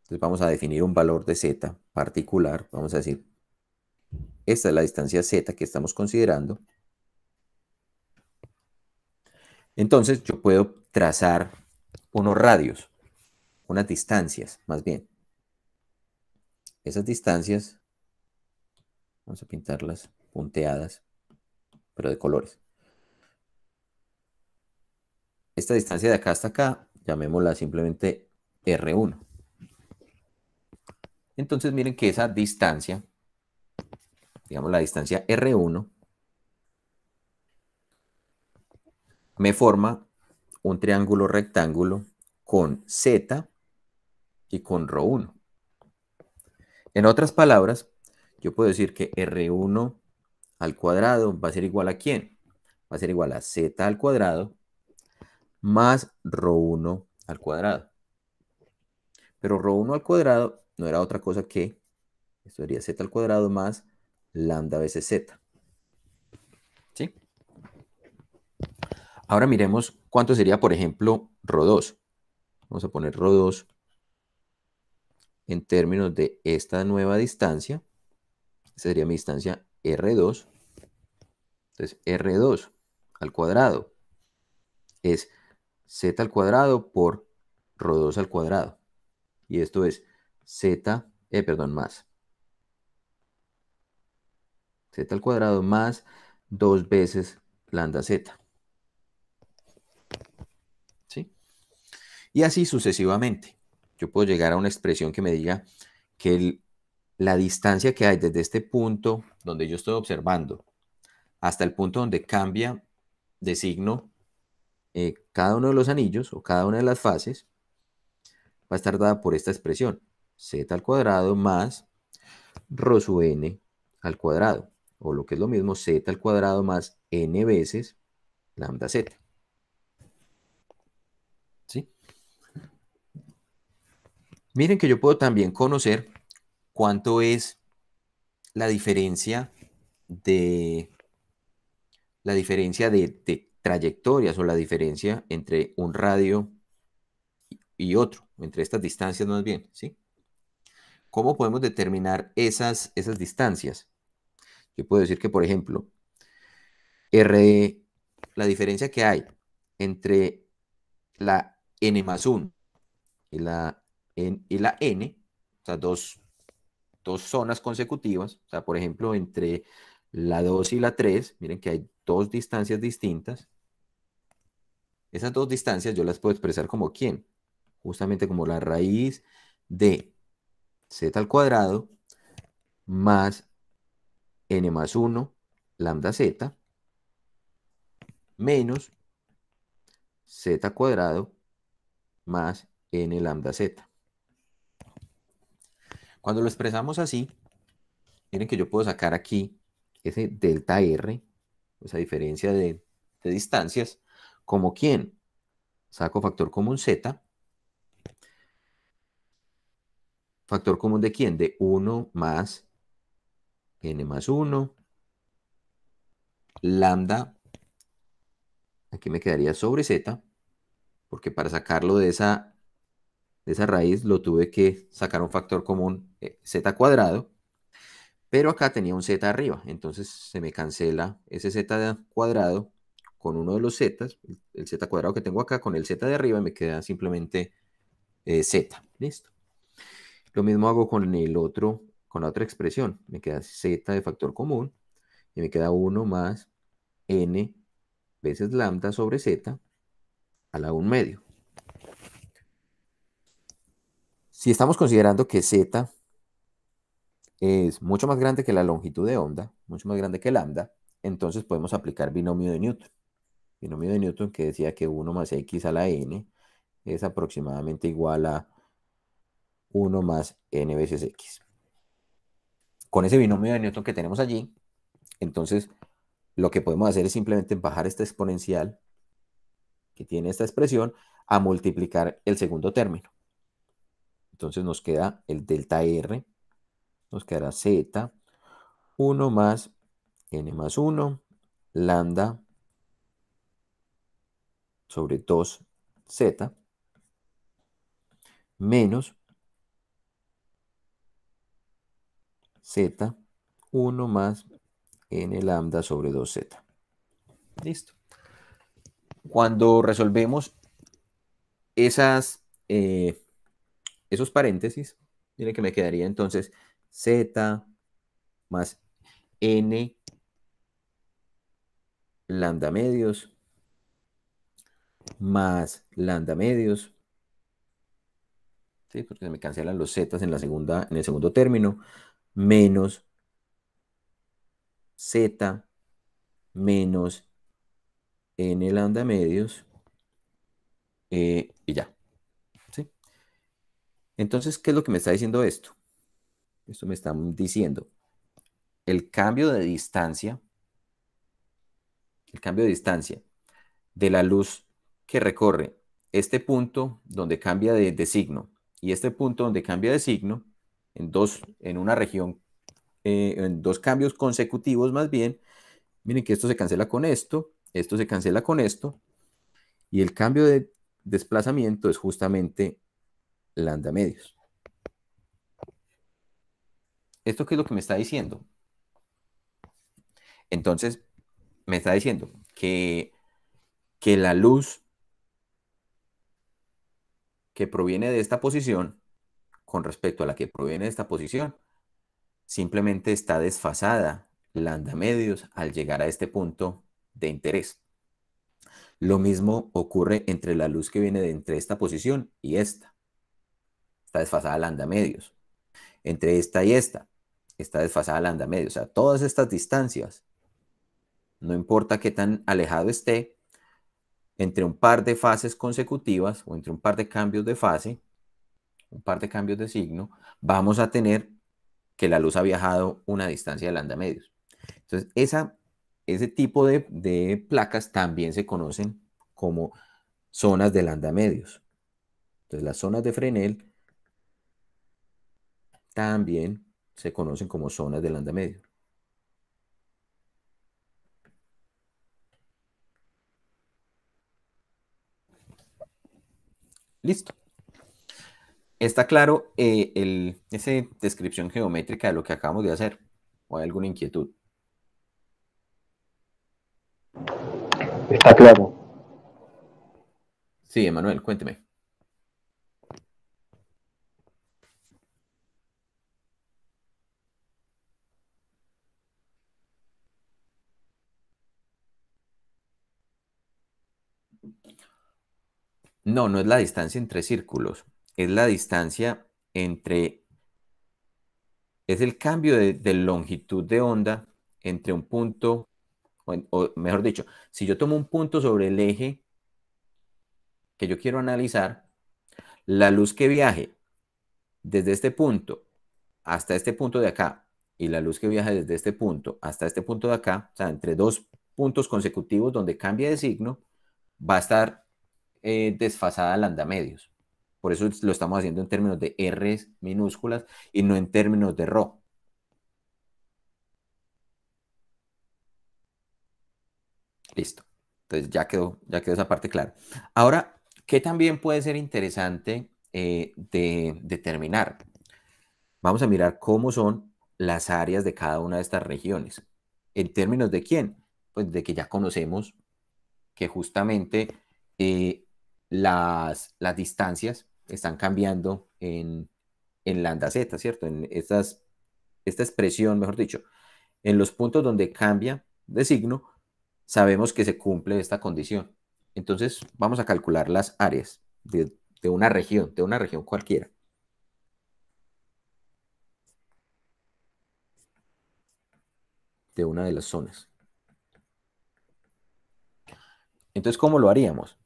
entonces vamos a definir un valor de z particular. Vamos a decir, esta es la distancia z que estamos considerando. Entonces yo puedo trazar unos radios, unas distancias, más bien. Esas distancias, vamos a pintarlas punteadas, pero de colores. Esta distancia de acá hasta acá, llamémosla simplemente R1. Entonces miren que esa distancia, digamos la distancia R1, me forma un triángulo rectángulo con Z y con ρ1. En otras palabras, yo puedo decir que R1 al cuadrado va a ser igual a ¿quién? Va a ser igual a Z al cuadrado más ρ1 al cuadrado. Pero ρ1 al cuadrado no era otra cosa que, esto sería Z al cuadrado más lambda veces Z. ¿Sí? Ahora miremos cuánto sería, por ejemplo, ρ2. Vamos a poner ρ2 en términos de esta nueva distancia. Esta sería mi distancia R2. Entonces, R2 al cuadrado es Z al cuadrado por ρ2 al cuadrado. Y esto es Z, más. Z al cuadrado más 2 veces lambda Z. ¿Sí? Y así sucesivamente. Yo puedo llegar a una expresión que me diga que la distancia que hay desde este punto donde yo estoy observando hasta el punto donde cambia de signo cada uno de los anillos o cada una de las fases va a estar dada por esta expresión, z al cuadrado más rho sub n al cuadrado, o lo que es lo mismo, z al cuadrado más n veces lambda z. ¿Sí? Miren que yo puedo también conocer cuánto es la diferencia de de trayectorias o la diferencia entre un radio y otro, entre estas distancias más bien, ¿sí? ¿Cómo podemos determinar esas distancias? Yo puedo decir que, por ejemplo, la diferencia que hay entre la n más 1 y la n, o sea, dos zonas consecutivas, o sea, por ejemplo, entre la 2 y la 3, miren que hay dos distancias distintas. Esas dos distancias yo las puedo expresar como ¿quién? Justamente como la raíz de z al cuadrado más n más 1 lambda z menos z cuadrado más n lambda z. Cuando lo expresamos así, miren que yo puedo sacar aquí ese delta r, esa diferencia de distancias, como ¿quién? Saco factor común z. ¿Factor común de quién? De 1 más n más 1 lambda, aquí me quedaría sobre z, porque para sacarlo de esa raíz lo tuve que sacar un factor común z cuadrado, pero acá tenía un z arriba, entonces se me cancela ese z cuadrado con uno de los z, el z cuadrado que tengo acá con el z de arriba y me queda simplemente z, listo. Lo mismo hago con el otro, con la otra expresión, me queda z de factor común y me queda 1 más n veces lambda sobre z a la 1 medio. Si estamos considerando que z es mucho más grande que la longitud de onda, mucho más grande que lambda, entonces podemos aplicar binomio de Newton. Binomio de Newton que decía que 1 más x a la n es aproximadamente igual a 1 más n veces x. Con ese binomio de Newton que tenemos allí, entonces lo que podemos hacer es simplemente bajar esta exponencial que tiene esta expresión a multiplicar el segundo término. Entonces nos queda el delta r nos quedará Z, 1 más n más 1, lambda sobre 2z, menos z, 1 más n lambda sobre 2z. Listo. Cuando resolvemos esos paréntesis, miren que me quedaría entonces z más n lambda medios más lambda medios, ¿sí? Porque se me cancelan los zetas en el segundo término, menos z menos n lambda medios, y ya, ¿sí? Entonces, ¿qué es lo que me está diciendo esto? Esto me está diciendo el cambio de distancia de la luz que recorre este punto donde cambia de signo y este punto donde cambia de signo en una región, en dos cambios consecutivos más bien. Miren que esto se cancela con esto se cancela con esto, y el cambio de desplazamiento es justamente lambda medios. ¿Esto qué es lo que me está diciendo? Entonces, me está diciendo que la luz que proviene de esta posición con respecto a la que proviene de esta posición simplemente está desfasada lambda medios al llegar a este punto de interés. Lo mismo ocurre entre la luz que viene de entre esta posición y esta. Está desfasada lambda medios. Entre esta y esta está desfasada lambda medios. O sea, todas estas distancias, no importa qué tan alejado esté, entre un par de fases consecutivas o entre un par de cambios de fase, un par de cambios de signo, vamos a tener que la luz ha viajado una distancia de lambda medios. Entonces, ese tipo de placas también se conocen como zonas de lambda medios. Entonces, las zonas de Fresnel también se conocen como zonas de lambda medio. Listo. ¿Está claro esa descripción geométrica de lo que acabamos de hacer? ¿O hay alguna inquietud?
Está claro.
Sí, Emanuel, cuénteme. No, no es la distancia entre círculos, es la distancia entre, es el cambio de longitud de onda entre un punto, o mejor dicho, si yo tomo un punto sobre el eje que yo quiero analizar, la luz que viaje desde este punto hasta este punto de acá y la luz que viaja desde este punto hasta este punto de acá, o sea, entre dos puntos consecutivos donde cambia de signo, va a estar desfasada lambda medios. Por eso lo estamos haciendo en términos de R minúsculas y no en términos de ρ. Listo. Entonces ya quedó esa parte clara. Ahora, ¿qué también puede ser interesante de determinar? Vamos a mirar cómo son las áreas de cada una de estas regiones. ¿En términos de quién? Pues de que ya conocemos que justamente las distancias están cambiando en lambda z, ¿cierto? Esta expresión, mejor dicho, en los puntos donde cambia de signo, sabemos que se cumple esta condición. Entonces, vamos a calcular las áreas de una región cualquiera. De una de las zonas. Entonces, ¿cómo lo haríamos?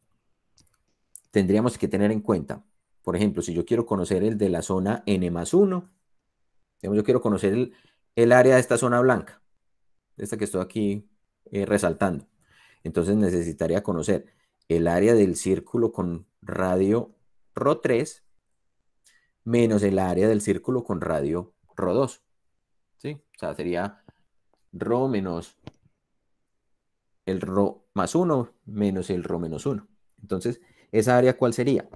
Tendríamos que tener en cuenta, por ejemplo, si yo quiero conocer el de la zona n+1, digamos, yo quiero conocer el área de esta zona blanca, de esta que estoy aquí resaltando. Entonces necesitaría conocer el área del círculo con radio ρ3 menos el área del círculo con radio ρ2. ¿sí? O sea, sería rho menos el rho más 1 menos el rho menos 1. Entonces, ¿esa área cuál sería?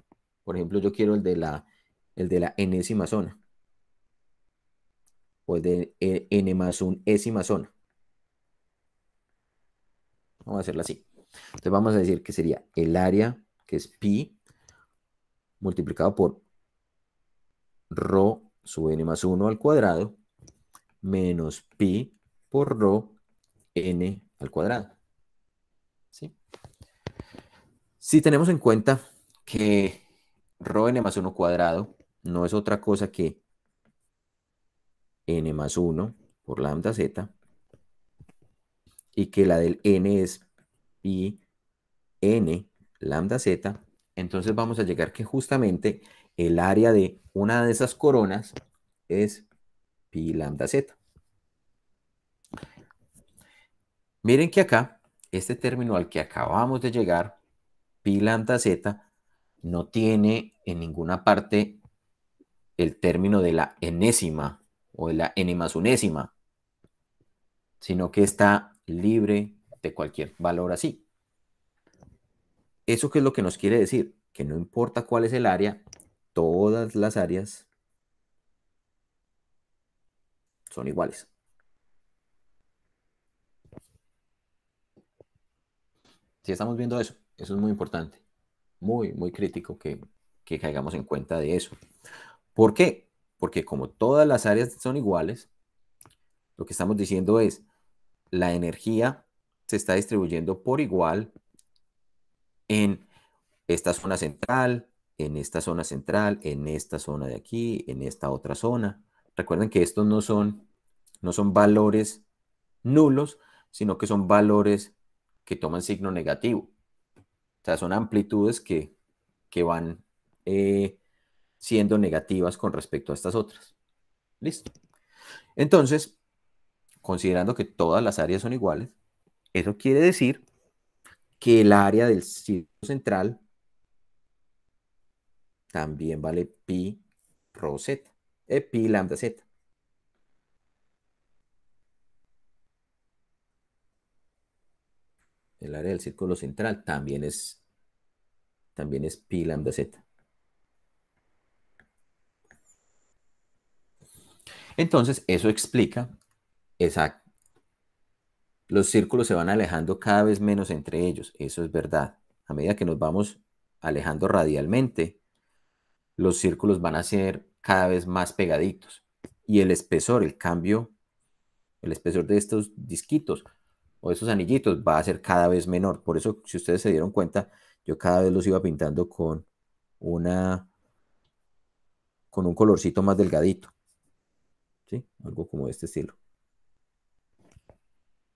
Por ejemplo, yo quiero el de la enésima zona o el de n más un ésima zona. Vamos a hacerla así. Entonces vamos a decir que sería el área, que es pi, multiplicado por rho sub n más 1 al cuadrado, menos pi por rho n al cuadrado. ¿Sí? Si tenemos en cuenta que rho n más 1 cuadrado no es otra cosa que n más 1 por lambda z, y que la del n es pi n lambda z, entonces vamos a llegar que justamente el área de una de esas coronas es pi lambda z. Miren que acá, este término al que acabamos de llegar, pi lambda z, no tiene en ninguna parte el término de la enésima o de la n más unésima, sino que está libre de cualquier valor así. ¿Eso qué es lo que nos quiere decir? Que no importa cuál es el área, todas las áreas son iguales. Si estamos viendo eso es muy importante, muy, muy crítico que caigamos en cuenta de eso. ¿Por qué? Porque como todas las áreas son iguales, lo que estamos diciendo es, la energía se está distribuyendo por igual en esta zona central, en esta zona central, en esta zona de aquí, en esta otra zona. Recuerden que estos no son valores nulos, sino que son valores que toman signo negativo. O sea, son amplitudes que van siendo negativas con respecto a estas otras. ¿Listo? Entonces, considerando que todas las áreas son iguales, eso quiere decir que el área del círculo central también vale pi rho z, pi lambda z. El área del círculo central también es pi lambda z. Entonces, eso explica, exacto, los círculos se van alejando cada vez menos entre ellos, eso es verdad. A medida que nos vamos alejando radialmente, los círculos van a ser cada vez más pegaditos. Y el espesor, el cambio, el espesor de estos disquitos o esos anillitos va a ser cada vez menor. Por eso, si ustedes se dieron cuenta, yo cada vez los iba pintando con un colorcito más delgadito. ¿Sí? Algo como de este estilo.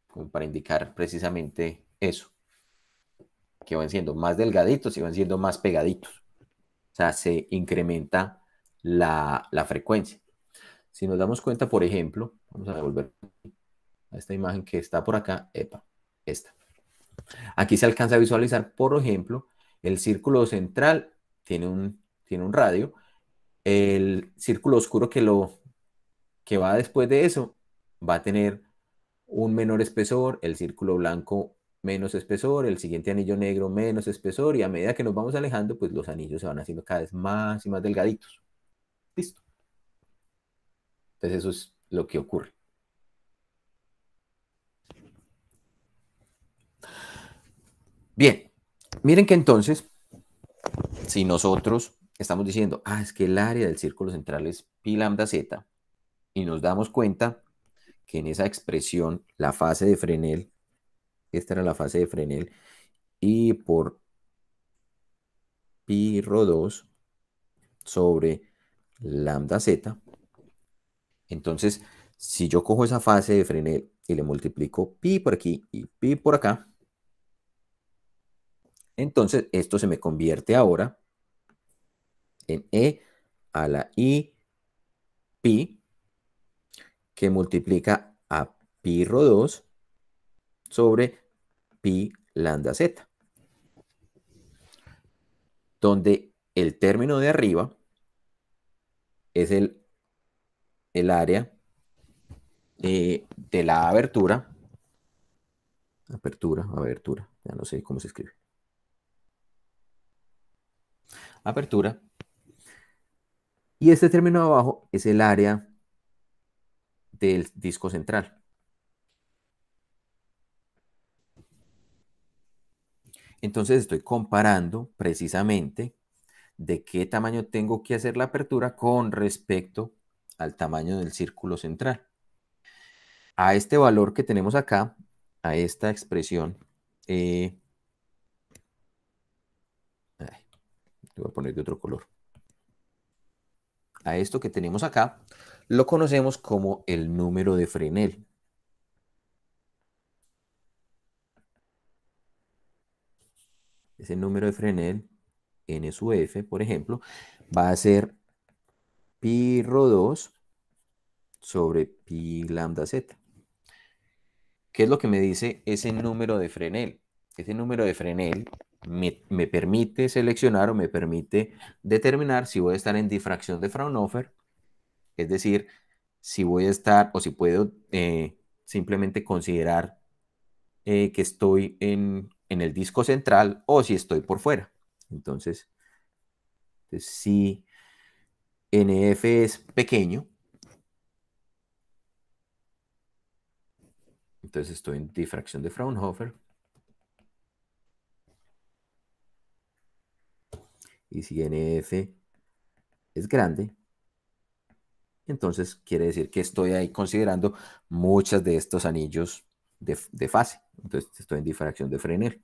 Como para indicar precisamente eso. Que van siendo más delgaditos y van siendo más pegaditos. O sea, se incrementa la frecuencia. Si nos damos cuenta, por ejemplo, vamos a devolver a esta imagen que está por acá, esta. Aquí se alcanza a visualizar, por ejemplo, el círculo central tiene un radio, el círculo oscuro que va después de eso va a tener un menor espesor, el círculo blanco menos espesor, el siguiente anillo negro menos espesor, y a medida que nos vamos alejando, pues los anillos se van haciendo cada vez más y más delgaditos. Listo. Entonces eso es lo que ocurre. Bien, miren que entonces, si nosotros estamos diciendo, es que el área del círculo central es pi lambda z, y nos damos cuenta que en esa expresión la fase de Fresnel, esta era la fase de Fresnel, y por pi rho 2 sobre lambda z, entonces si yo cojo esa fase de Fresnel y le multiplico pi por aquí y pi por acá, entonces esto se me convierte ahora en e a la i pi, que multiplica a pi rho 2 sobre pi lambda z, donde el término de arriba es el área de la abertura, abertura, ya no sé cómo se escribe, apertura, y este término de abajo es el área del disco central. Entonces estoy comparando precisamente de qué tamaño tengo que hacer la apertura con respecto al tamaño del círculo central. A este valor que tenemos acá, a esta expresión, ay, le voy a poner de otro color. A esto que tenemos acá, lo conocemos como el número de Fresnel. Ese número de Fresnel, N sub F, por ejemplo, va a ser pi rho 2 sobre pi lambda z. ¿Qué es lo que me dice ese número de Fresnel? Ese número de Fresnel me permite seleccionar o me permite determinar si voy a estar en difracción de Fraunhofer, es decir, si voy a estar o si puedo simplemente considerar que estoy en el disco central o si estoy por fuera. Entonces, si NF es pequeño, entonces estoy en difracción de Fraunhofer. Y si NF es grande, entonces quiere decir que estoy ahí considerando muchos de estos anillos de fase. Entonces estoy en difracción de Fresnel.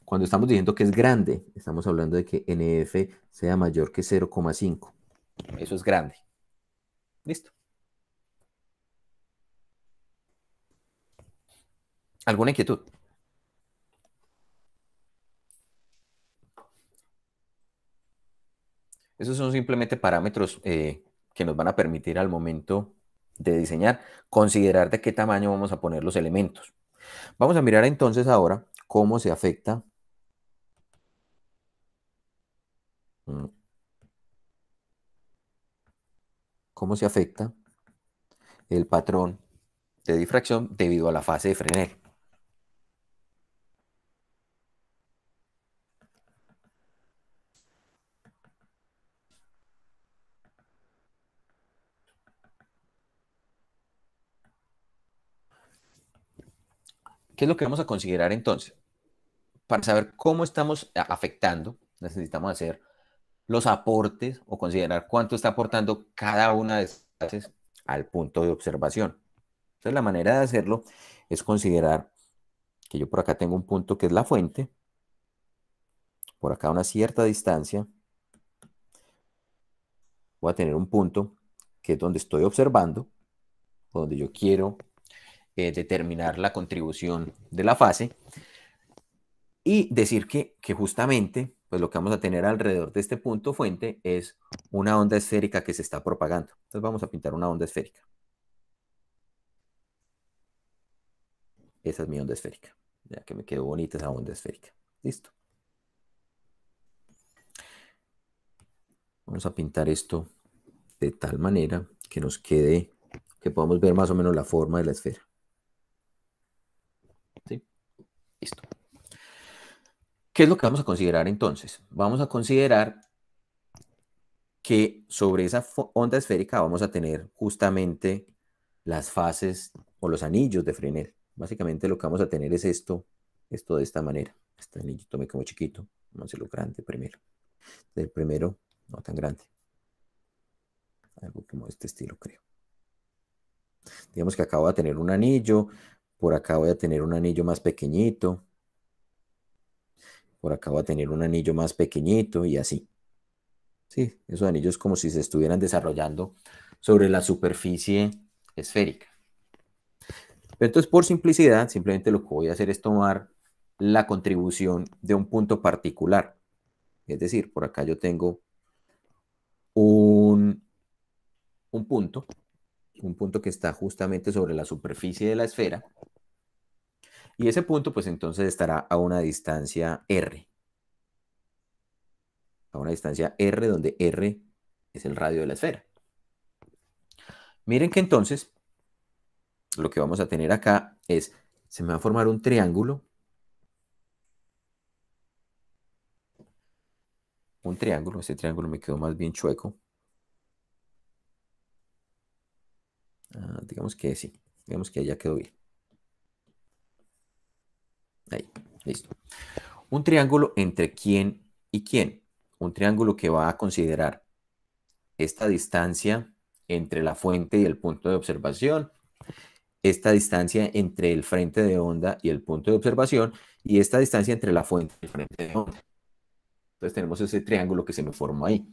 Cuando estamos diciendo que es grande, estamos hablando de que NF sea mayor que 0,5. Eso es grande. Listo. ¿Alguna inquietud? Esos son simplemente parámetros que nos van a permitir al momento de diseñar considerar de qué tamaño vamos a poner los elementos. Vamos a mirar entonces ahora cómo se afecta cómo se afecta el patrón de difracción debido a la fase de Fresnel. ¿Qué es lo que vamos a considerar entonces? Para saber cómo estamos afectando, necesitamos hacer los aportes o considerar cuánto está aportando cada una de estas fases al punto de observación. Entonces, la manera de hacerlo es considerar que yo por acá tengo un punto que es la fuente, por acá a una cierta distancia, voy a tener un punto que es donde estoy observando, donde yo quiero determinar la contribución de la fase, y decir que justamente pues lo que vamos a tener alrededor de este punto fuente es una onda esférica que se está propagando. Entonces vamos a pintar una onda esférica. Esa es mi onda esférica. Ya que me quedó bonita esa onda esférica. Listo. Vamos a pintar esto de tal manera que nos quede, que podamos ver más o menos la forma de la esfera. ¿Sí? Listo. ¿Qué es lo que vamos a considerar entonces? Vamos a considerar que sobre esa onda esférica vamos a tener justamente las fases o los anillos de Fresnel. Básicamente lo que vamos a tener es esto de esta manera. Este anillito me quedó chiquito, vamos a hacerlo grande primero. El primero, no tan grande. Algo como este estilo, creo. Digamos que acá voy a tener un anillo, por acá voy a tener un anillo más pequeñito, por acá voy a tener un anillo más pequeñito y así. Sí, esos anillos como si se estuvieran desarrollando sobre la superficie esférica. Pero entonces, por simplicidad, simplemente lo que voy a hacer es tomar la contribución de un punto particular. Es decir, por acá yo tengo un, un punto, un punto que está justamente sobre la superficie de la esfera. Y ese punto, pues entonces estará a una distancia R. A una distancia R, donde R es el radio de la esfera. Miren que entonces lo que vamos a tener acá es, se me va a formar un triángulo. Este triángulo me quedó más bien chueco. Digamos que sí, digamos que ya quedó bien. Ahí, listo. Un triángulo entre quién y quién. Un triángulo que va a considerar esta distancia entre la fuente y el punto de observación, esta distancia entre el frente de onda y el punto de observación, y esta distancia entre la fuente y el frente de onda. Entonces tenemos ese triángulo que se me formó ahí.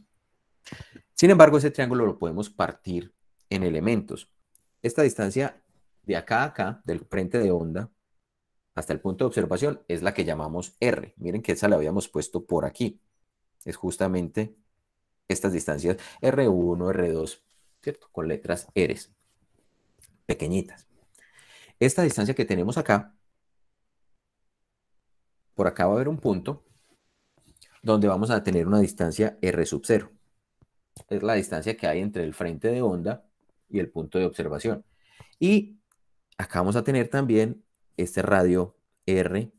Sin embargo, ese triángulo lo podemos partir en elementos. Esta distancia de acá a acá, del frente de onda hasta el punto de observación, es la que llamamos R. Miren que esa la habíamos puesto por aquí. Es justamente estas distancias R1, R2, ¿cierto? Con letras R pequeñitas. Esta distancia que tenemos acá, por acá va a haber un punto donde vamos a tener una distancia R sub 0. Es la distancia que hay entre el frente de onda y el punto de observación. Y acá vamos a tener también este radio R,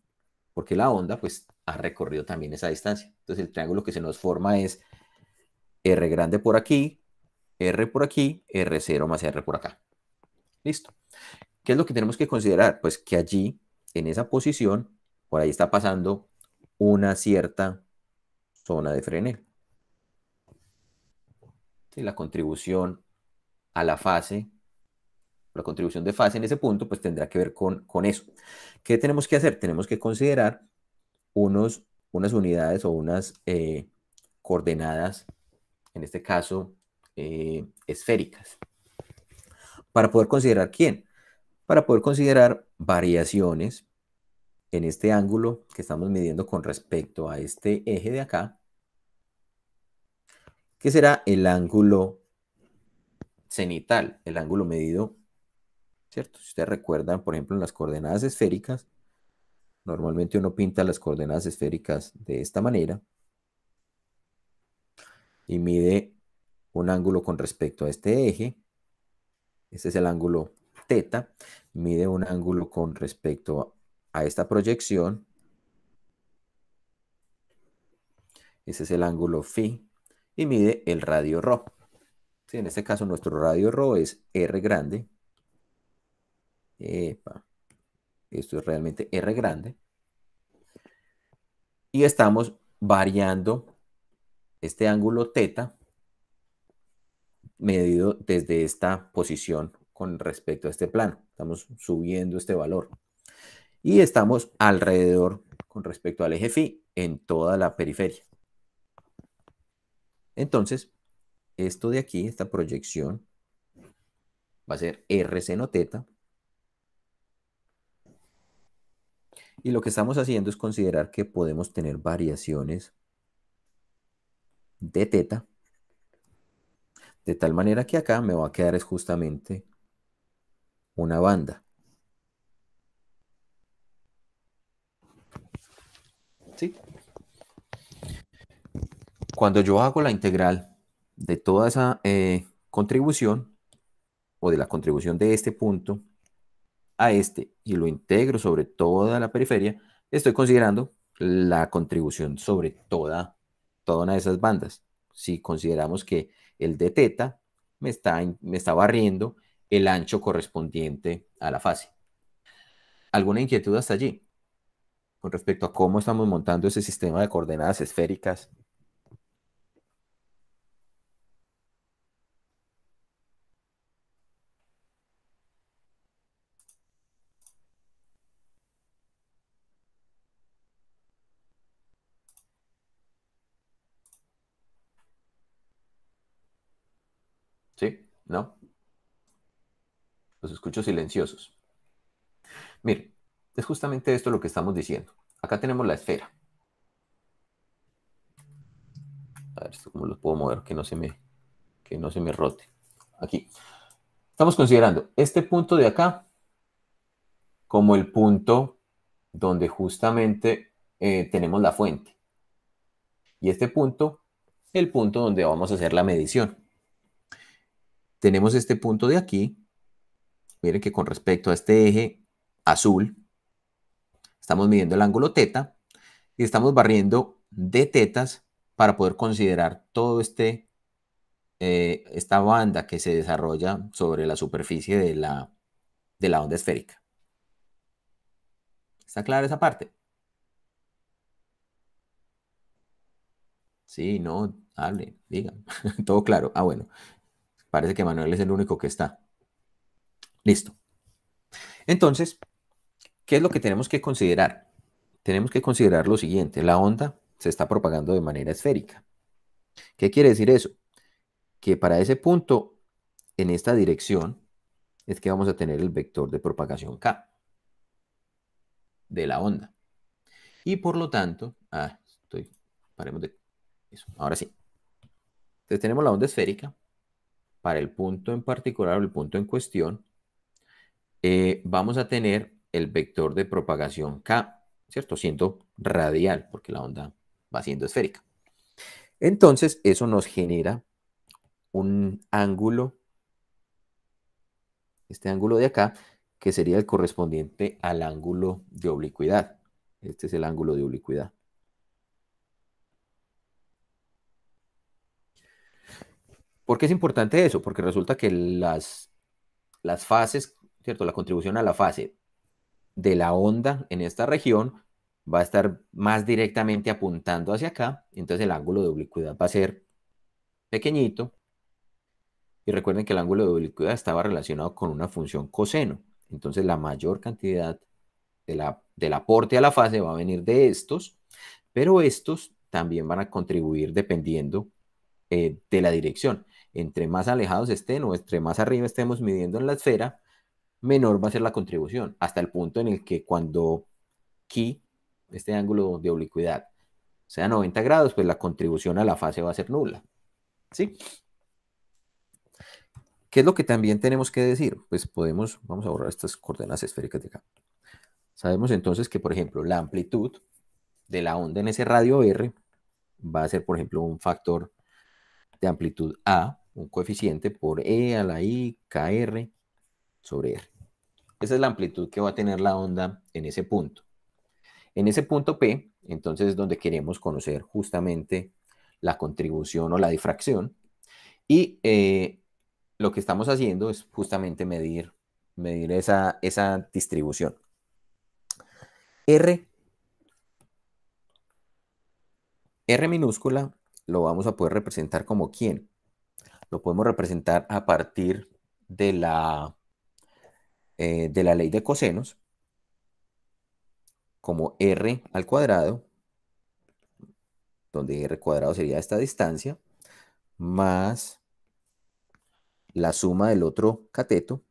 porque la onda pues ha recorrido también esa distancia. Entonces el triángulo que se nos forma es R grande por aquí, R por aquí, R0 más R por acá. Listo. ¿Qué es lo que tenemos que considerar? Pues que allí, en esa posición, por ahí está pasando una cierta zona de Fresnel. ¿Sí? La contribución a la fase, la contribución de fase en ese punto, pues tendrá que ver con eso. ¿Qué tenemos que hacer? Tenemos que considerar unas unidades o unas coordenadas, en este caso, esféricas. ¿Para poder considerar quién? Para poder considerar variaciones en este ángulo que estamos midiendo con respecto a este eje de acá, que será el ángulo cenital, el ángulo medido, ¿cierto? Si ustedes recuerdan, por ejemplo, en las coordenadas esféricas, normalmente uno pinta las coordenadas esféricas de esta manera y mide un ángulo con respecto a este eje. Este es el ángulo teta. Mide un ángulo con respecto a esta proyección. Ese es el ángulo phi. Y mide el radio rho. Sí, en este caso nuestro radio rho es R grande. Epa, esto es realmente R grande. Y estamos variando este ángulo teta medido desde esta posición con respecto a este plano. Estamos subiendo este valor. Y estamos alrededor con respecto al eje phi en toda la periferia. Entonces, esto de aquí, esta proyección, va a ser R seno teta. Y lo que estamos haciendo es considerar que podemos tener variaciones de teta, de tal manera que acá me va a quedar es justamente una banda. ¿Sí? Cuando yo hago la integral de toda esa contribución, o de la contribución de este punto a este, y lo integro sobre toda la periferia, estoy considerando la contribución sobre toda una de esas bandas. Si consideramos que el de teta me está barriendo el ancho correspondiente a la fase. ¿Alguna inquietud hasta allí con respecto a cómo estamos montando ese sistema de coordenadas esféricas? ¿Sí? ¿No? Los escucho silenciosos. Miren, es justamente esto lo que estamos diciendo. Acá tenemos la esfera. A ver, esto cómo lo puedo mover que no se me rote. Aquí. Estamos considerando este punto de acá como el punto donde justamente tenemos la fuente. Y este punto, el punto donde vamos a hacer la medición. tenemos este punto de aquí. Miren que con respecto a este eje azul, estamos midiendo el ángulo teta y estamos barriendo de tetas para poder considerar todo esta banda que se desarrolla sobre la superficie de la onda esférica. ¿Está clara esa parte? Sí, no, hable, diga. Todo claro. Ah, bueno. Parece que Manuel es el único que está. Listo. Entonces, ¿qué es lo que tenemos que considerar? Tenemos que considerar lo siguiente. La onda se está propagando de manera esférica. ¿Qué quiere decir eso? Que para ese punto, en esta dirección, es que vamos a tener el vector de propagación k de la onda. Y por lo tanto, paremos de eso, ahora sí. Entonces tenemos la onda esférica. Para el punto en particular, o el punto en cuestión, vamos a tener el vector de propagación k, ¿cierto? Siendo radial, porque la onda va siendo esférica. Entonces, eso nos genera un ángulo, este ángulo de acá, que sería el correspondiente al ángulo de oblicuidad. Este es el ángulo de oblicuidad. ¿Por qué es importante eso? Porque resulta que las fases, ¿cierto? La contribución a la fase de la onda en esta región va a estar más directamente apuntando hacia acá, entonces el ángulo de oblicuidad va a ser pequeñito. Y recuerden que el ángulo de oblicuidad estaba relacionado con una función coseno. Entonces la mayor cantidad del aporte a la fase va a venir de estos, pero estos también van a contribuir dependiendo de la dirección. Entre más alejados estén o entre más arriba estemos midiendo en la esfera, menor va a ser la contribución, hasta el punto en el que cuando Ki, este ángulo de oblicuidad, sea 90 grados, pues la contribución a la fase va a ser nula. ¿Sí? ¿Qué es lo que también tenemos que decir? Pues vamos a borrar estas coordenadas esféricas de acá. Sabemos entonces que, por ejemplo, la amplitud de la onda en ese radio R va a ser, por ejemplo, un factor de amplitud A, un coeficiente por E a la I, KR sobre R. Esa es la amplitud que va a tener la onda en ese punto. En ese punto P, entonces es donde queremos conocer justamente la contribución o la difracción. Y lo que estamos haciendo es justamente medir esa distribución. R minúscula lo vamos a poder representar como ¿quién? Lo podemos representar a partir de la ley de cosenos como R al cuadrado, donde R cuadrado sería esta distancia, más la suma del otro cateto,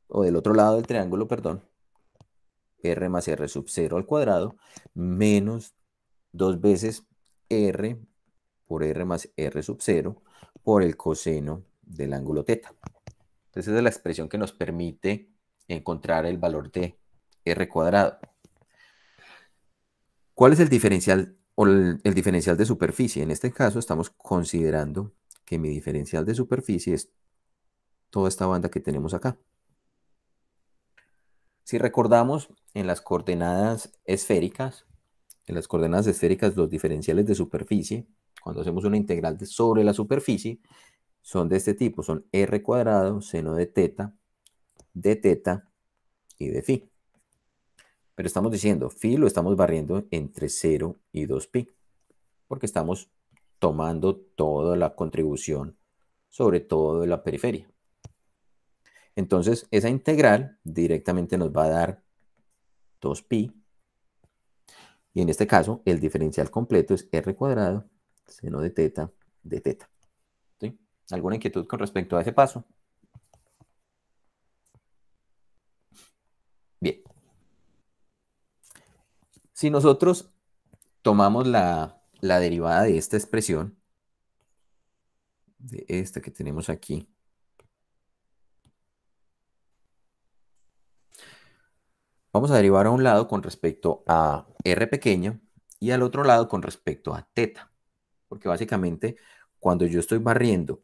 o del otro lado del triángulo, perdón, R más R sub 0 al cuadrado, menos 2 veces R por R más R sub 0 por el coseno del ángulo teta. Entonces esa es la expresión que nos permite encontrar el valor de R cuadrado. ¿Cuál es el diferencial o el diferencial de superficie? En este caso estamos considerando que mi diferencial de superficie es toda esta banda que tenemos acá. Si recordamos en las coordenadas esféricas, los diferenciales de superficie, cuando hacemos una integral sobre la superficie, son de este tipo, son R cuadrado, seno de teta y de phi. Pero estamos diciendo, phi lo estamos barriendo entre 0 y 2pi, porque estamos tomando toda la contribución sobre todo de la periferia. Entonces, esa integral directamente nos va a dar 2pi, y en este caso, el diferencial completo es R cuadrado, seno de teta. ¿Sí? ¿Alguna inquietud con respecto a ese paso? Bien. Si nosotros tomamos la derivada de esta expresión, de esta que tenemos aquí, vamos a derivar a un lado con respecto a R pequeño y al otro lado con respecto a teta. Porque básicamente cuando yo estoy barriendo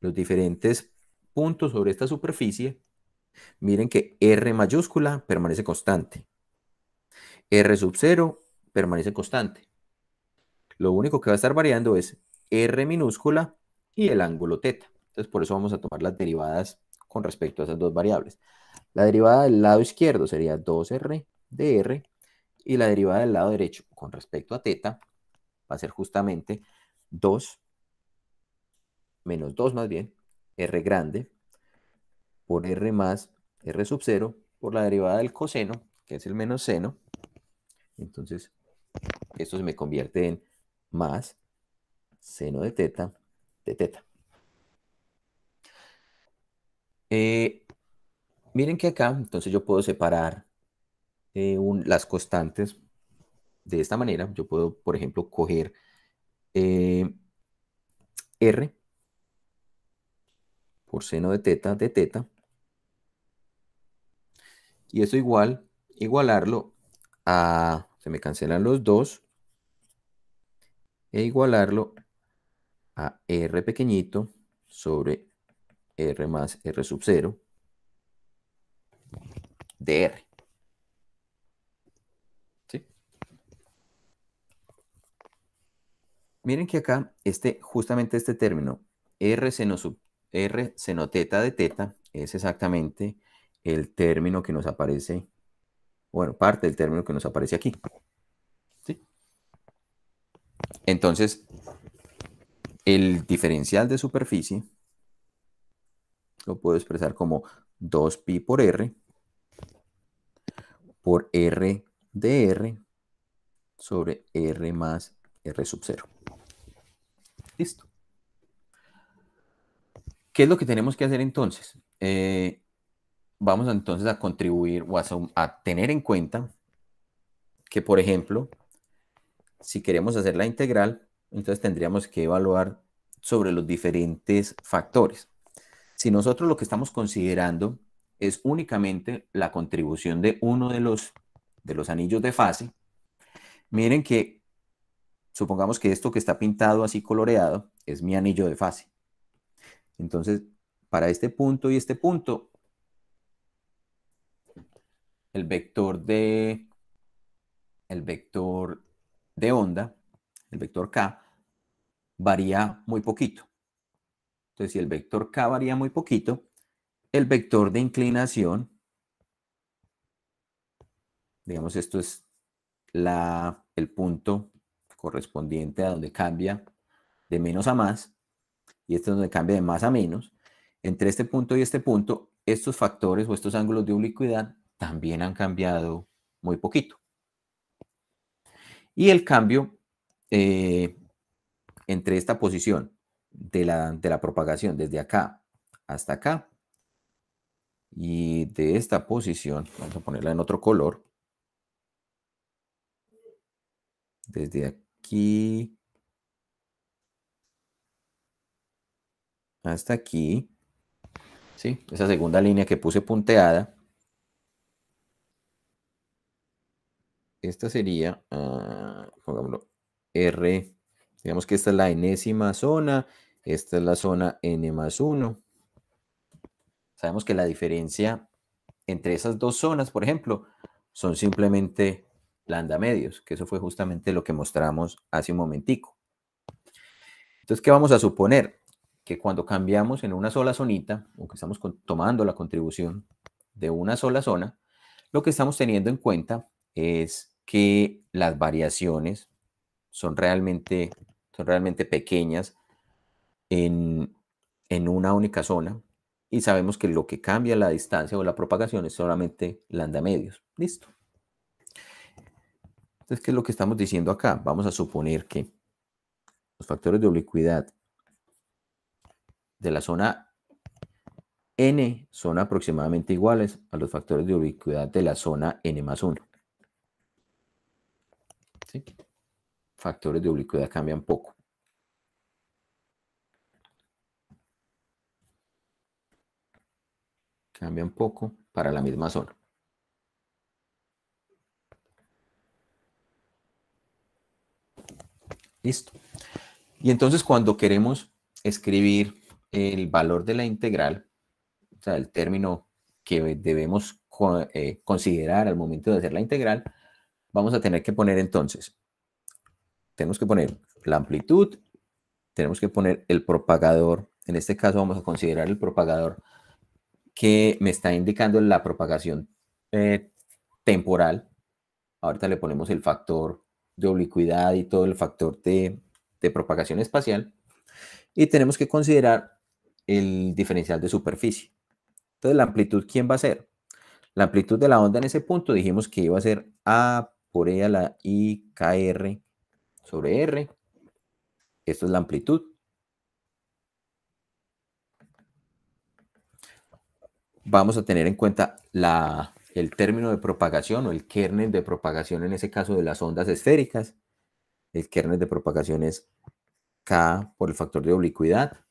los diferentes puntos sobre esta superficie, miren que R mayúscula permanece constante. R sub 0 permanece constante. Lo único que va a estar variando es R minúscula y el ángulo teta. Entonces, por eso vamos a tomar las derivadas con respecto a esas dos variables. La derivada del lado izquierdo sería 2R de R y la derivada del lado derecho con respecto a teta va a ser justamente 2 menos 2 más bien, R grande por R más R sub 0 por la derivada del coseno, que es el menos seno. Entonces, esto se me convierte en más seno de teta de teta. Miren que acá, entonces yo puedo separar las constantes de esta manera. Yo puedo, por ejemplo, coger R por seno de teta, y eso igualarlo a, se me cancelan los dos, e igualarlo a R pequeñito sobre R más R sub 0 de R. ¿Sí? Miren que acá, justamente este término, R seno teta de teta, es exactamente el término que nos aparece, bueno, parte del término que nos aparece aquí. ¿Sí? Entonces, el diferencial de superficie lo puedo expresar como 2pi por R de R sobre R más R sub 0. Listo. ¿Qué es lo que tenemos que hacer entonces? Vamos entonces a contribuir o a tener en cuenta que, por ejemplo, si queremos hacer la integral, entonces tendríamos que evaluar sobre los diferentes factores. Si nosotros lo que estamos considerando es únicamente la contribución de uno de los anillos de fase, miren que supongamos que esto que está pintado así coloreado es mi anillo de fase. Entonces, para este punto y este punto, el vector de onda, el vector k, varía muy poquito. Entonces, si el vector k varía muy poquito, el vector de inclinación, digamos, esto es el punto correspondiente a donde cambia de menos a más, y este es donde cambia de más a menos. Entre este punto y este punto, estos factores o estos ángulos de oblicuidad también han cambiado muy poquito. Y el cambio entre esta posición de la propagación desde acá hasta acá y de esta posición, vamos a ponerla en otro color, desde aquí hasta aquí, ¿sí? Esa segunda línea que puse punteada, esta sería, pongámoslo, R, digamos que esta es la enésima zona, esta es la zona n más 1. Sabemos que la diferencia entre esas dos zonas, por ejemplo, son simplemente lambda medios, que eso fue justamente lo que mostramos hace un momentico. Entonces, ¿qué vamos a suponer? Que cuando cambiamos en una sola zonita, o que estamos tomando la contribución de una sola zona, lo que estamos teniendo en cuenta es que las variaciones son realmente pequeñas en una única zona, y sabemos que lo que cambia la distancia o la propagación es solamente lambda medios. Listo. Entonces, ¿qué es lo que estamos diciendo acá? Vamos a suponer que los factores de oblicuidad de la zona n son aproximadamente iguales a los factores de ubicuidad de la zona n más 1. ¿Sí? Factores de ubicuidad cambian poco. Cambian poco para la misma zona. Listo. Y entonces cuando queremos escribir el valor de la integral, o sea, el término que debemos considerar al momento de hacer la integral, vamos a tener que poner entonces, tenemos que poner la amplitud, tenemos que poner el propagador, en este caso vamos a considerar el propagador que me está indicando la propagación temporal. Ahorita le ponemos el factor de oblicuidad y todo el factor de propagación espacial. Y tenemos que considerar el diferencial de superficie. Entonces, la amplitud, ¿quién va a ser? La amplitud de la onda en ese punto dijimos que iba a ser A por E a la I KR sobre R. Esto es la amplitud. Vamos a tener en cuenta el término de propagación o el kernel de propagación en ese caso de las ondas esféricas. El kernel de propagación es K por el factor de oblicuidad.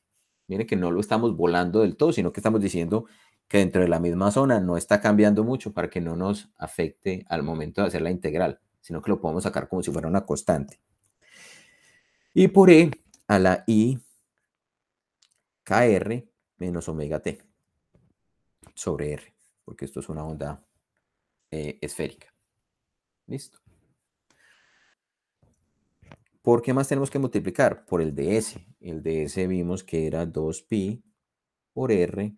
Miren que no lo estamos volando del todo, sino que estamos diciendo que dentro de la misma zona no está cambiando mucho para que no nos afecte al momento de hacer la integral, sino que lo podemos sacar como si fuera una constante. Y por E a la I KR menos omega T sobre R, porque esto es una onda esférica. ¿Listo? ¿Por qué más tenemos que multiplicar? Por el ds. El ds vimos que era 2pi por R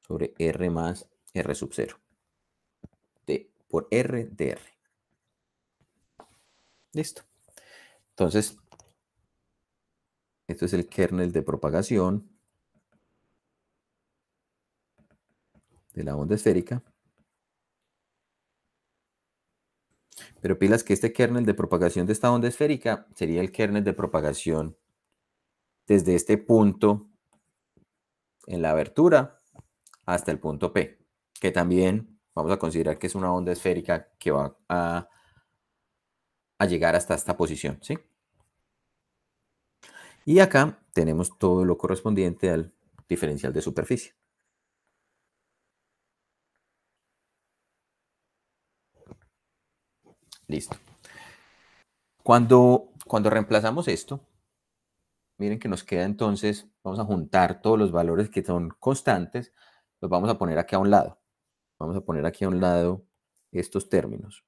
sobre R más R sub 0. Por R de R. Listo. Entonces, esto es el kernel de propagación de la onda esférica. Pero pilas que este kernel de propagación de esta onda esférica sería el kernel de propagación desde este punto en la abertura hasta el punto P, que también vamos a considerar que es una onda esférica que va a llegar hasta esta posición, ¿sí? Y acá tenemos todo lo correspondiente al diferencial de superficie. Listo. Cuando reemplazamos esto, miren que nos queda entonces, vamos a juntar todos los valores que son constantes, los vamos a poner aquí a un lado. Vamos a poner aquí a un lado estos términos.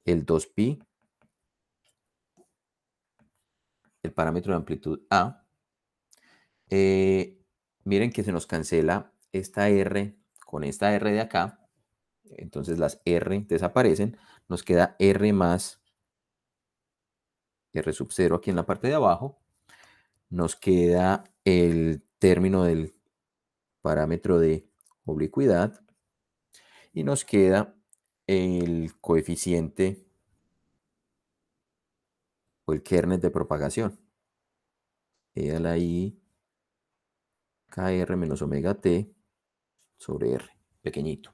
El 2pi, el parámetro de amplitud A. Miren que se nos cancela esta R con esta R de acá. Entonces las R desaparecen. Nos queda R más R sub 0 aquí en la parte de abajo. Nos queda el término del parámetro de oblicuidad. Y nos queda el coeficiente o el kernel de propagación. E a la I KR menos omega T sobre R, pequeñito.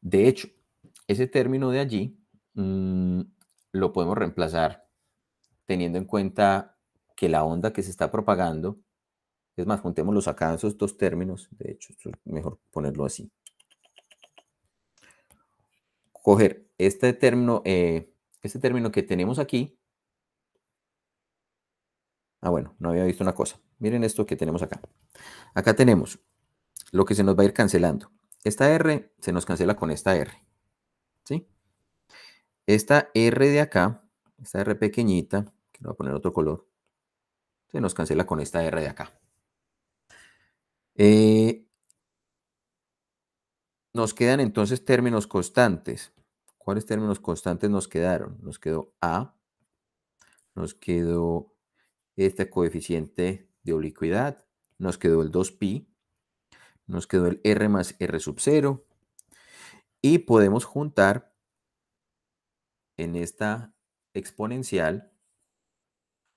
De hecho, ese término de allí lo podemos reemplazar teniendo en cuenta que la onda que se está propagando, es más, juntémoslos acá, esos dos términos, de hecho, esto es mejor ponerlo así. Coger este término que tenemos aquí. Ah, bueno, no había visto una cosa. Miren esto que tenemos acá. Acá tenemos lo que se nos va a ir cancelando. Esta R se nos cancela con esta R. ¿Sí? Esta R de acá, esta R pequeñita, que le voy a poner otro color, se nos cancela con esta R de acá. Nos quedan entonces términos constantes. ¿Cuáles términos constantes nos quedaron? Nos quedó A, nos quedó este coeficiente de oblicuidad, nos quedó el 2pi, nos quedó el R más R sub 0, y podemos juntar en esta exponencial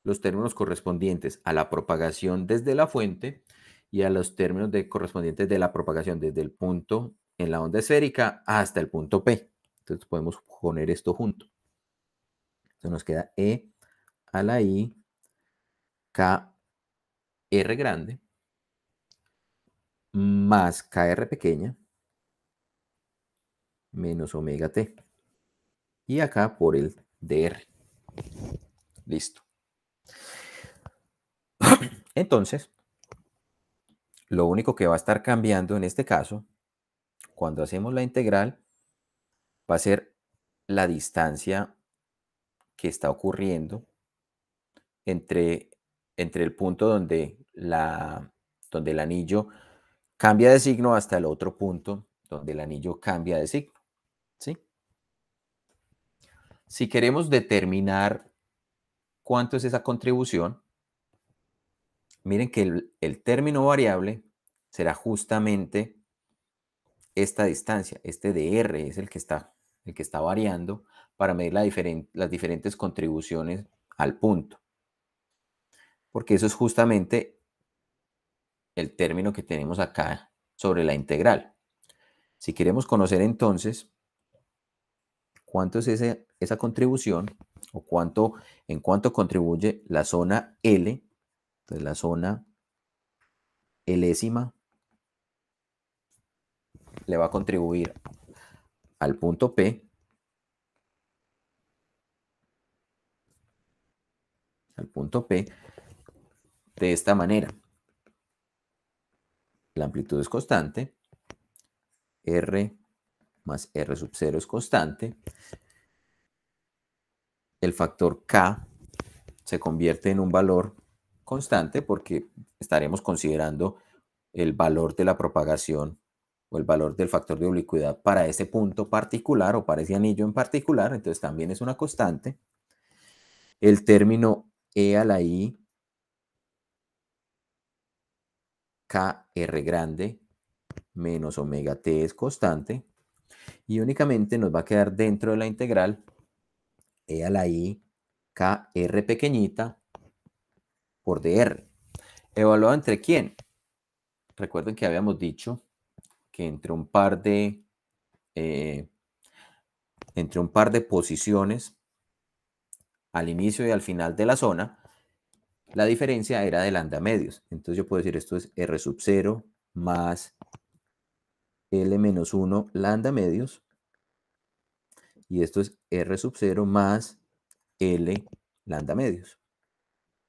los términos correspondientes a la propagación desde la fuente y a los términos correspondientes de la propagación desde el punto en la onda esférica hasta el punto P. Entonces podemos poner esto junto. Entonces nos queda E a la I K R grande más KR pequeña menos omega T. Y acá por el dr. Listo. Entonces, lo único que va a estar cambiando en este caso, cuando hacemos la integral, va a ser la distancia que está ocurriendo entre, entre el punto donde el anillo cambia de signo hasta el otro punto donde el anillo cambia de signo, ¿sí? Si queremos determinar cuánto es esa contribución, miren que el término variable será justamente esta distancia, este dr es el que está variando para medir las diferentes contribuciones al punto, porque eso es justamente el término que tenemos acá sobre la integral. Si queremos conocer entonces cuánto es esa contribución o en cuánto contribuye la zona L, pues la zona Lésima le va a contribuir al punto P, de esta manera. La amplitud es constante, R más R sub 0 es constante, el factor K se convierte en un valor constante porque estaremos considerando el valor de la propagación o el valor del factor de oblicuidad para ese punto particular o para ese anillo en particular, entonces también es una constante. El término E a la I, KR grande menos omega t es constante y únicamente nos va a quedar dentro de la integral E a la I, KR pequeñita por dr. ¿Evaluado entre quién? Recuerden que habíamos dicho que entre un par de posiciones al inicio y al final de la zona, la diferencia era de lambda medios. Entonces yo puedo decir esto es R sub 0 más L menos 1 lambda medios. Y esto es R sub 0 más L lambda medios.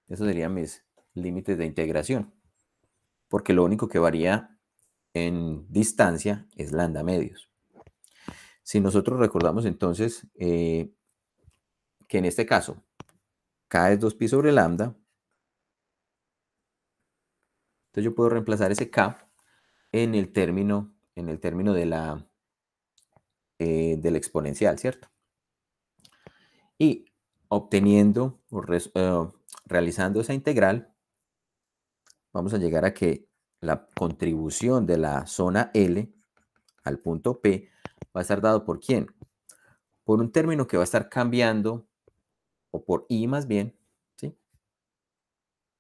Esos serían mis límites de integración. Porque lo único que varía en distancia es lambda medios. Si nosotros recordamos entonces que en este caso K es 2pi sobre lambda, entonces yo puedo reemplazar ese K en el término del exponencial, ¿cierto? Y obteniendo o realizando esa integral, vamos a llegar a que la contribución de la zona L al punto P va a estar dado por ¿quién? Por un término que va a estar cambiando, o por I más bien, ¿sí?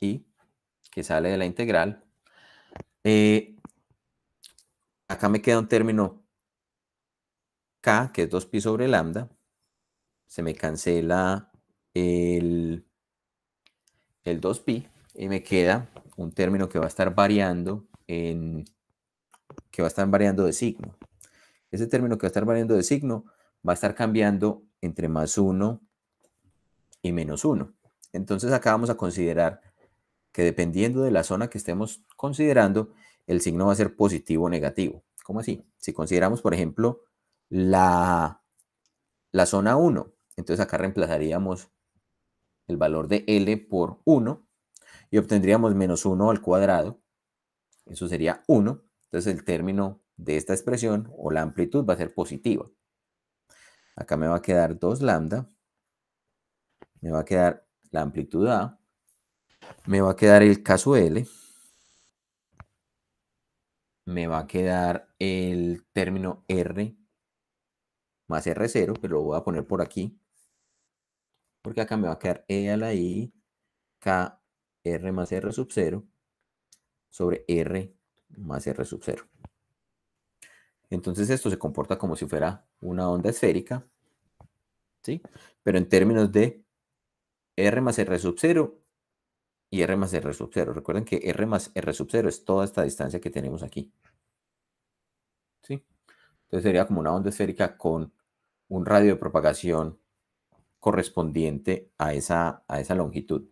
I, que sale de la integral. Acá me queda un término K, que es 2pi sobre lambda. Se me cancela el 2pi y me queda un término que va a estar variando de signo. Ese término que va a estar variando de signo va a estar cambiando entre más 1 y menos 1. Entonces acá vamos a considerar que dependiendo de la zona que estemos considerando, el signo va a ser positivo o negativo. ¿Cómo así? Si consideramos, por ejemplo, la zona 1, entonces acá reemplazaríamos el valor de L por 1 y obtendríamos menos 1 al cuadrado. Eso sería 1. Entonces el término de esta expresión o la amplitud va a ser positiva. Acá me va a quedar 2 lambda. Me va a quedar la amplitud A. Me va a quedar el caso L. Me va a quedar el término R más R0, pero lo voy a poner por aquí. Porque acá me va a quedar E a la I, K, R más R sub 0 sobre R más R sub 0. Entonces esto se comporta como si fuera una onda esférica, ¿sí? Pero en términos de R más R sub 0 y R más R sub 0. Recuerden que R más R sub 0 es toda esta distancia que tenemos aquí, ¿sí? Entonces sería como una onda esférica con un radio de propagación correspondiente a esa longitud.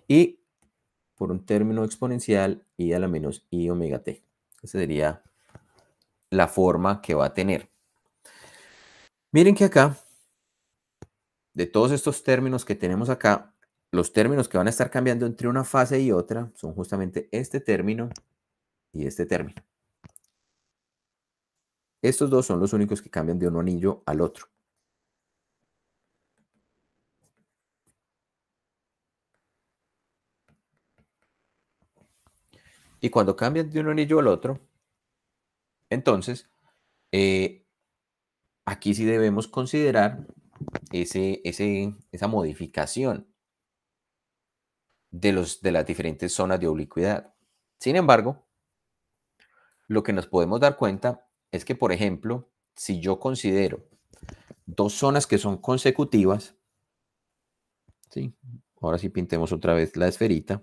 Y por un término exponencial I a la menos I omega t. Esa sería la forma que va a tener. Miren que acá, de todos estos términos que tenemos acá, los términos que van a estar cambiando entre una fase y otra son justamente este término y este término. Estos dos son los únicos que cambian de un anillo al otro. Y cuando cambian de un anillo al otro, entonces, aquí sí debemos considerar esa modificación de las diferentes zonas de oblicuidad. Sin embargo, lo que nos podemos dar cuenta es que, por ejemplo, si yo considero dos zonas que son consecutivas, ¿sí? Ahora sí pintemos otra vez la esferita.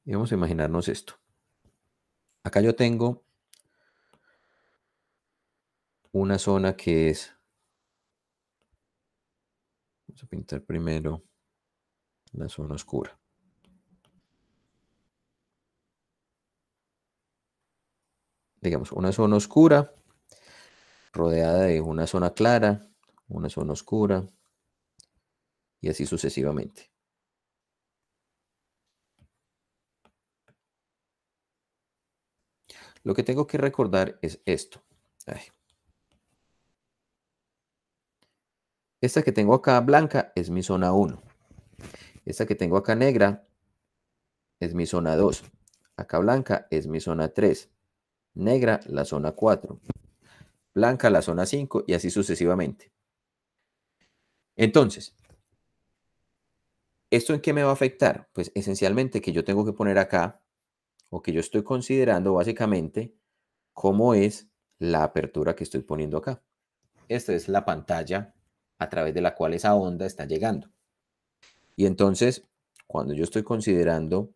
Y vamos a imaginarnos esto. Acá yo tengo una zona que es, vamos a pintar primero la zona oscura. Digamos, una zona oscura rodeada de una zona clara, una zona oscura y así sucesivamente. Lo que tengo que recordar es esto. Ay. Esta que tengo acá blanca es mi zona 1. Esta que tengo acá negra es mi zona 2. Acá blanca es mi zona 3. Negra la zona 4. Blanca la zona 5 y así sucesivamente. Entonces, ¿esto en qué me va a afectar? Pues esencialmente que yo tengo que poner acá, o que yo estoy considerando básicamente, cómo es la apertura que estoy poniendo acá. Esta es la pantalla a través de la cual esa onda está llegando. Y entonces, cuando yo estoy considerando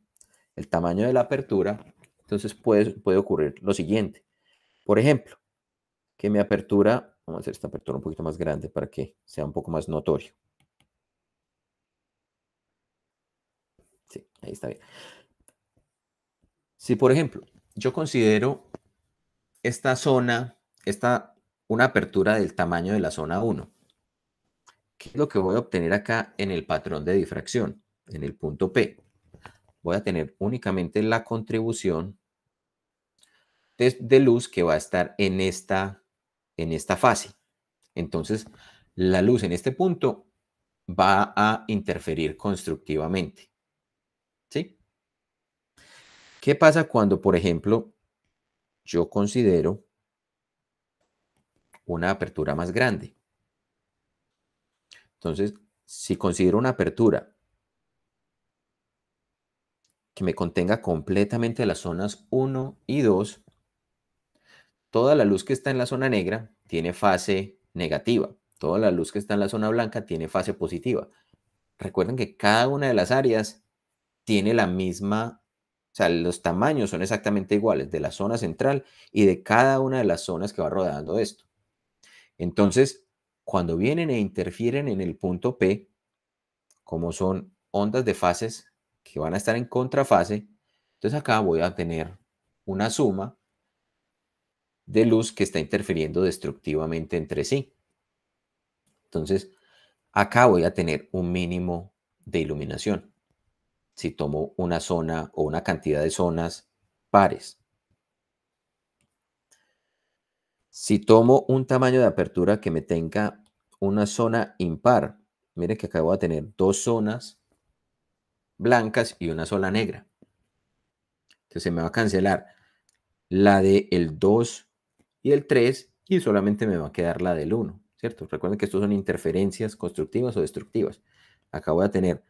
el tamaño de la apertura, entonces puede ocurrir lo siguiente. Por ejemplo, que mi apertura, vamos a hacer esta apertura un poquito más grande para que sea un poco más notorio. Sí, ahí está bien. Si, por ejemplo, yo considero esta zona, una apertura del tamaño de la zona 1, ¿qué es lo que voy a obtener acá en el patrón de difracción? En el punto P. Voy a tener únicamente la contribución de luz que va a estar en esta fase. Entonces, la luz en este punto va a interferir constructivamente. ¿Sí? ¿Qué pasa cuando, por ejemplo, yo considero una apertura más grande? Entonces, si considero una apertura que me contenga completamente las zonas 1 y 2, toda la luz que está en la zona negra tiene fase negativa. Toda la luz que está en la zona blanca tiene fase positiva. Recuerden que cada una de las áreas tiene la misma, o sea, los tamaños son exactamente iguales de la zona central y de cada una de las zonas que va rodeando esto. Entonces, cuando vienen e interfieren en el punto P, como son ondas de fases que van a estar en contrafase, entonces acá voy a tener una suma de luz que está interfiriendo destructivamente entre sí. Entonces, acá voy a tener un mínimo de iluminación si tomo una zona o una cantidad de zonas pares. Si tomo un tamaño de apertura que me tenga una zona impar, miren que acá voy a tener dos zonas blancas y una sola negra. Entonces se me va a cancelar la del 2 y el 3 y solamente me va a quedar la del 1, ¿cierto? Recuerden que estos son interferencias constructivas o destructivas. Acá voy a tener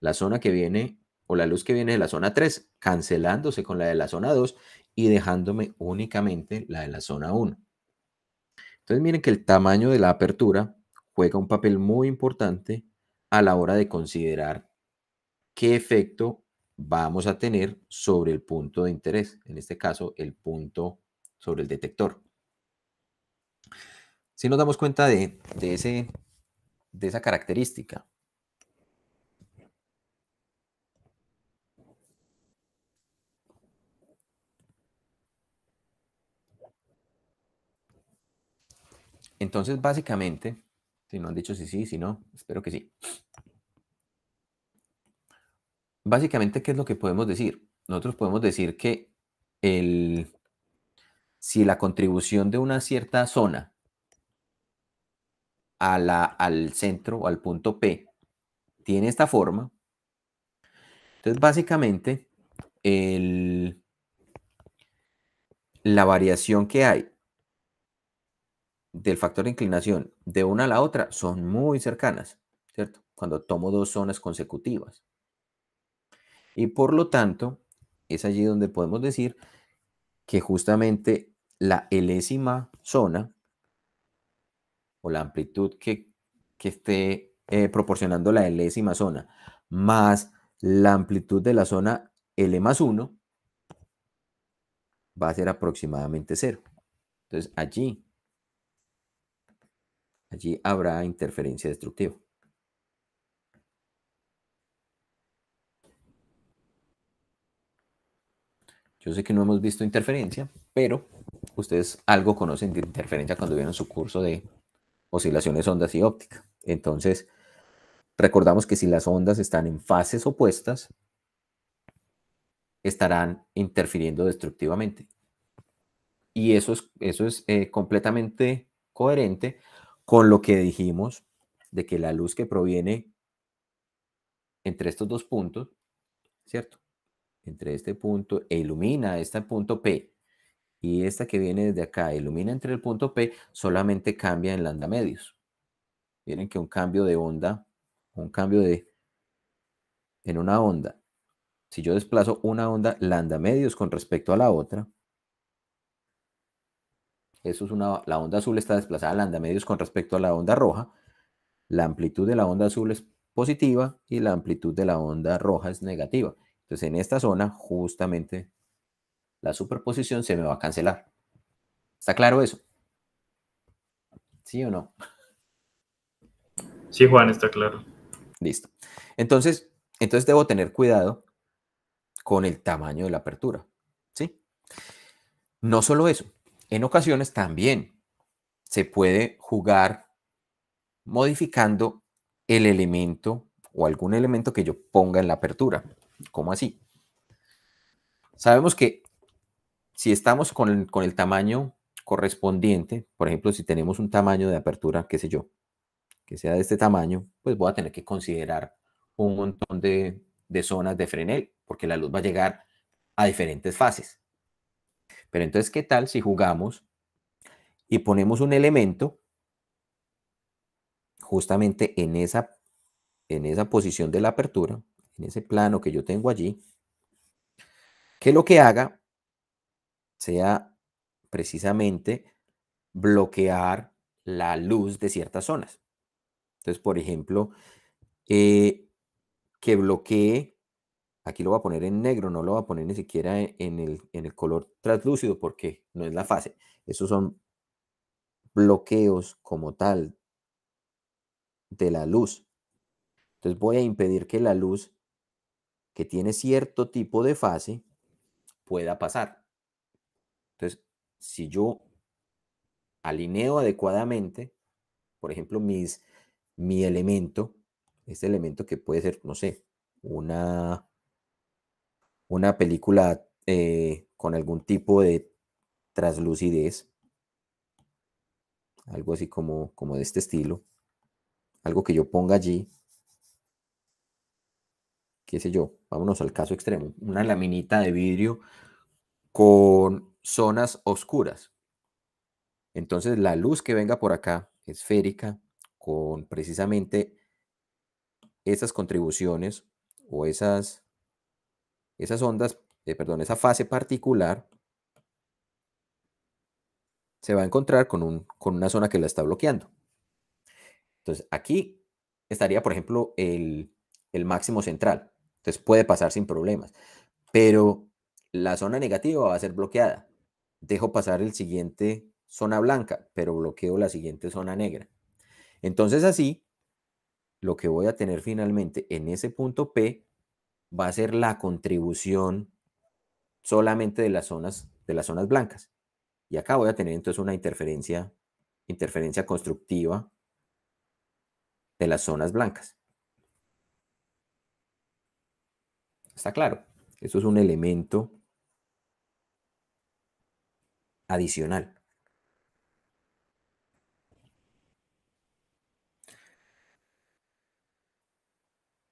la zona que viene o la luz que viene de la zona 3 cancelándose con la de la zona 2 y dejándome únicamente la de la zona 1. Entonces miren que el tamaño de la apertura juega un papel muy importante a la hora de considerar qué efecto vamos a tener sobre el punto de interés, en este caso el punto sobre el detector. Si nos damos cuenta de ese de esa característica. Entonces, básicamente, si no han dicho si sí, si no, espero que sí. Básicamente, ¿qué es lo que podemos decir? Nosotros podemos decir que si la contribución de una cierta zona al centro o al punto P tiene esta forma, entonces básicamente la variación que hay del factor de inclinación de una a la otra son muy cercanas, ¿cierto? Cuando tomo dos zonas consecutivas. Y por lo tanto, es allí donde podemos decir que justamente la enésima zona o la amplitud que esté proporcionando la enésima zona más la amplitud de la zona L más 1 va a ser aproximadamente 0. Entonces allí habrá interferencia destructiva. Yo sé que no hemos visto interferencia, pero ustedes algo conocen de interferencia cuando vieron su curso de oscilaciones, ondas y óptica. Entonces, recordamos que si las ondas están en fases opuestas, estarán interfiriendo destructivamente. Y eso es completamente coherente con lo que dijimos de que la luz que proviene entre estos dos puntos, ¿cierto? Entre este punto e ilumina este punto P y esta que viene desde acá ilumina entre el punto P, solamente cambia en lambda medios. Miren que un cambio de onda, en una onda, si yo desplazo una onda lambda medios con respecto a la otra, eso es la onda azul está desplazada lambda medios con respecto a la onda roja, la amplitud de la onda azul es positiva y la amplitud de la onda roja es negativa. Entonces en esta zona justamente la superposición se me va a cancelar. ¿Está claro eso? ¿Sí o no?
Sí, Juan, está claro.
Listo. Entonces debo tener cuidado con el tamaño de la apertura, ¿sí? No solo eso, en ocasiones también se puede jugar modificando el elemento o algún elemento que yo ponga en la apertura. ¿Cómo así? Sabemos que si estamos con el tamaño correspondiente, por ejemplo, si tenemos un tamaño de apertura, qué sé yo, que sea de este tamaño, pues voy a tener que considerar un montón de zonas de Fresnel, porque la luz va a llegar a diferentes fases. Pero entonces, ¿qué tal si jugamos y ponemos un elemento justamente en esa posición de la apertura, en ese plano que yo tengo allí, que lo que haga sea precisamente bloquear la luz de ciertas zonas? Entonces, por ejemplo, que bloquee, aquí lo voy a poner en negro, no lo voy a poner ni siquiera en el color translúcido porque no es la fase. Esos son bloqueos como tal de la luz. Entonces voy a impedir que la luz que tiene cierto tipo de fase pueda pasar. Entonces, si yo alineo adecuadamente, por ejemplo, mi elemento, este elemento que puede ser, no sé, una película con algún tipo de translucidez, algo así como de este estilo, algo que yo ponga allí, qué sé yo, vámonos al caso extremo, una laminita de vidrio con zonas oscuras. Entonces la luz que venga por acá, esférica, con precisamente esas contribuciones o esas ondas, perdón, esa fase particular, se va a encontrar con una zona que la está bloqueando. Entonces aquí estaría, por ejemplo, el máximo central. Entonces puede pasar sin problemas. Pero la zona negativa va a ser bloqueada. Dejo pasar el siguiente zona blanca, pero bloqueo la siguiente zona negra. Entonces así lo que voy a tener finalmente en ese punto P va a ser la contribución solamente de las zonas blancas. Y acá voy a tener entonces una interferencia constructiva de las zonas blancas. ¿Está claro? Eso es un elemento adicional.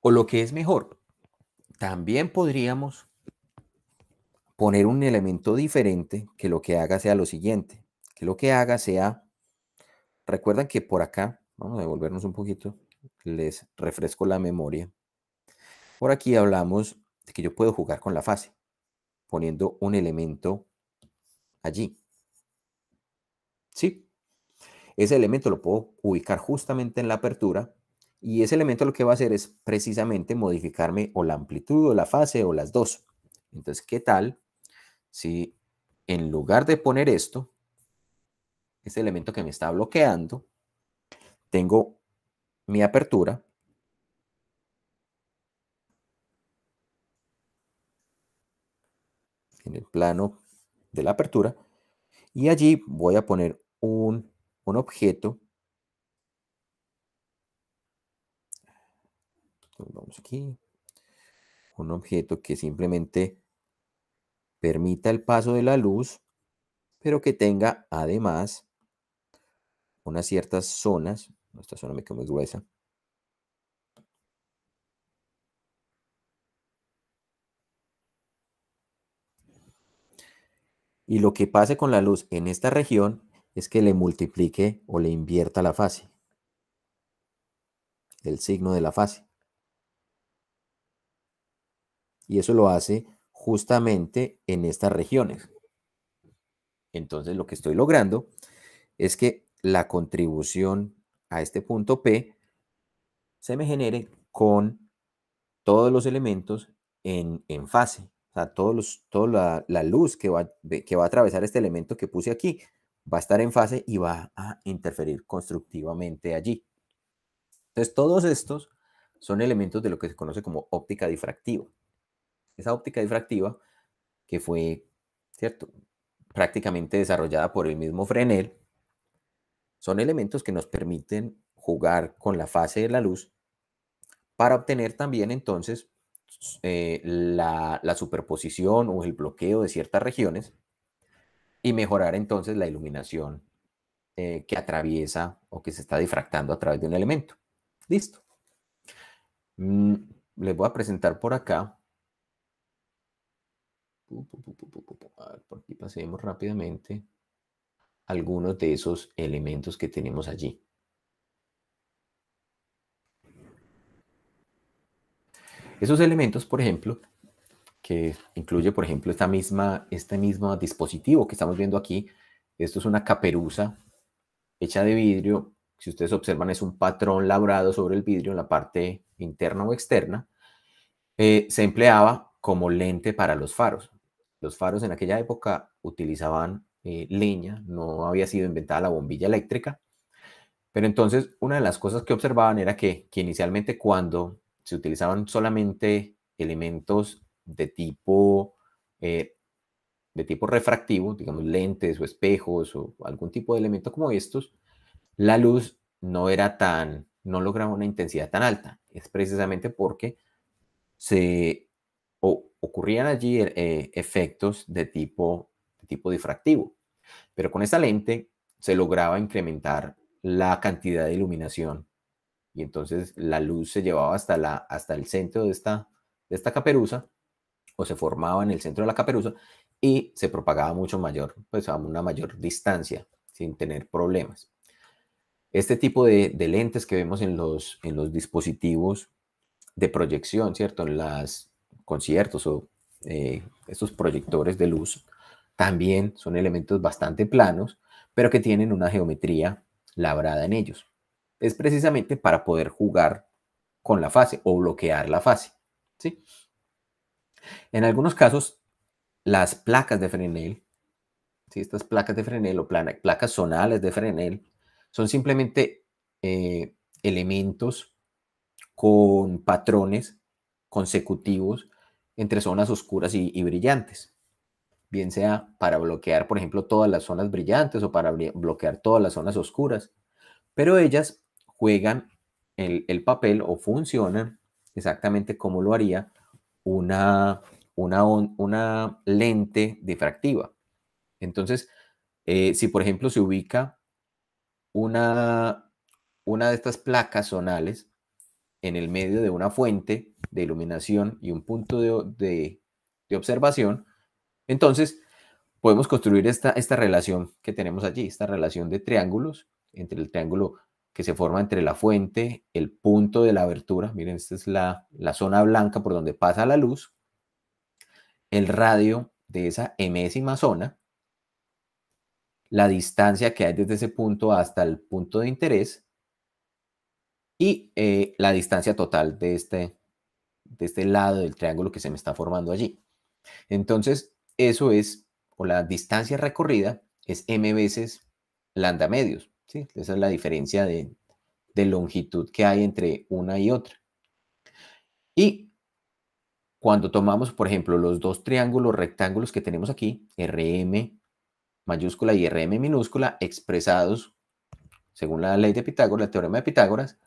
O lo que es mejor, también podríamos poner un elemento diferente que lo que haga sea lo siguiente, que lo que haga sea, recuerdan que por acá, vamos a devolvernos un poquito, les refresco la memoria. Por aquí hablamos de que yo puedo jugar con la fase, poniendo un elemento allí. ¿Sí? Ese elemento lo puedo ubicar justamente en la apertura y ese elemento lo que va a hacer es precisamente modificarme o la amplitud o la fase o las dos. Entonces, ¿qué tal si en lugar de poner esto, ese elemento que me está bloqueando, tengo mi apertura en el plano de la apertura y allí voy a poner un objeto. Vamos aquí. Un objeto que simplemente permita el paso de la luz, pero que tenga además unas ciertas zonas. Esta zona me quedó muy gruesa. Y lo que pase con la luz en esta región es que le multiplique o le invierta la fase, el signo de la fase. Y eso lo hace justamente en estas regiones. Entonces lo que estoy logrando es que la contribución a este punto P se me genere con todos los elementos en fase. O sea, toda la luz que va a atravesar este elemento que puse aquí va a estar en fase y va a interferir constructivamente allí. Entonces, todos estos son elementos de lo que se conoce como óptica difractiva. Esa óptica difractiva que fue, ¿cierto?, prácticamente desarrollada por el mismo Fresnel, son elementos que nos permiten jugar con la fase de la luz para obtener también entonces la superposición o el bloqueo de ciertas regiones y mejorar entonces la iluminación que atraviesa o que se está difractando a través de un elemento. Listo. Mm, Les voy a presentar por acá. A ver, por aquí pasemos rápidamente algunos de esos elementos que tenemos allí. Esos elementos, por ejemplo, que incluye, por ejemplo, este mismo dispositivo que estamos viendo aquí. Esto es una caperuza hecha de vidrio. Si ustedes observan, es un patrón labrado sobre el vidrio en la parte interna o externa. Se empleaba como lente para los faros. Los faros en aquella época utilizaban leña, no había sido inventada la bombilla eléctrica. Pero entonces, una de las cosas que observaban era que inicialmente cuando se utilizaban solamente elementos eh, de tipo refractivo, digamos lentes o espejos o algún tipo de elemento como estos, la luz no lograba una intensidad tan alta. Es precisamente porque ocurrían allí efectos de tipo difractivo. Pero con esta lente se lograba incrementar la cantidad de iluminación y entonces la luz se llevaba hasta el centro de esta caperuza o se formaba en el centro de la caperuza y se propagaba mucho mayor, pues a una mayor distancia sin tener problemas. Este tipo de lentes que vemos en los dispositivos de proyección, ¿cierto? En los conciertos o estos proyectores de luz, también son elementos bastante planos, pero que tienen una geometría labrada en ellos. Es precisamente para poder jugar con la fase o bloquear la fase, ¿sí? En algunos casos, las placas de Fresnel, ¿sí?, estas placas de Fresnel o placas zonales de Fresnel, son simplemente elementos con patrones consecutivos entre zonas oscuras y brillantes, bien sea para bloquear, por ejemplo, todas las zonas brillantes o para bloquear todas las zonas oscuras, pero ellas juegan el papel o funcionan exactamente como lo haría una lente difractiva. Entonces, si por ejemplo se ubica una, una de estas placas zonales en el medio de una fuente de iluminación y un punto de observación, entonces podemos construir esta relación que tenemos allí, esta relación de triángulos, entre el triángulo que se forma entre la fuente, el punto de la abertura, miren, esta es la zona blanca por donde pasa la luz, el radio de esa enésima zona, la distancia que hay desde ese punto hasta el punto de interés y la distancia total de este lado del triángulo que se me está formando allí. Entonces, eso es, o la distancia recorrida es m veces lambda medios, ¿sí? Esa es la diferencia de longitud que hay entre una y otra. Y cuando tomamos, por ejemplo, los dos triángulos rectángulos que tenemos aquí, RM mayúscula y RM minúscula, expresados según la ley de Pitágoras, el teorema de Pitágoras,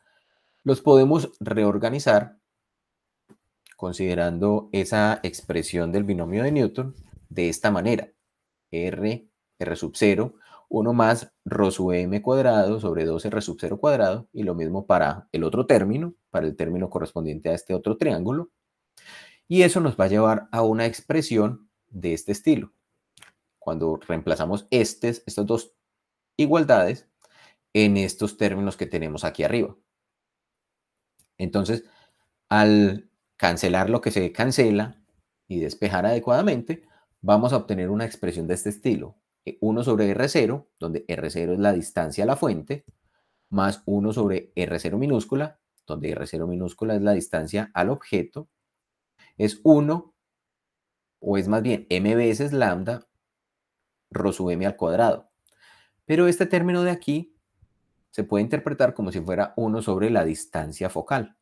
los podemos reorganizar considerando esa expresión del binomio de Newton de esta manera. R sub 0, 1 más ρ sub m cuadrado sobre 2r sub 0 cuadrado, y lo mismo para el otro término, para el término correspondiente a este otro triángulo. Y eso nos va a llevar a una expresión de este estilo. Cuando reemplazamos estas dos igualdades en estos términos que tenemos aquí arriba. Entonces, al cancelar lo que se cancela y despejar adecuadamente, vamos a obtener una expresión de este estilo. 1 sobre R0, donde R0 es la distancia a la fuente, más 1 sobre R0 minúscula, donde R0 minúscula es la distancia al objeto, es 1, o es más bien m veces lambda, ρ sub m al cuadrado. Pero este término de aquí se puede interpretar como si fuera 1 sobre la distancia focal.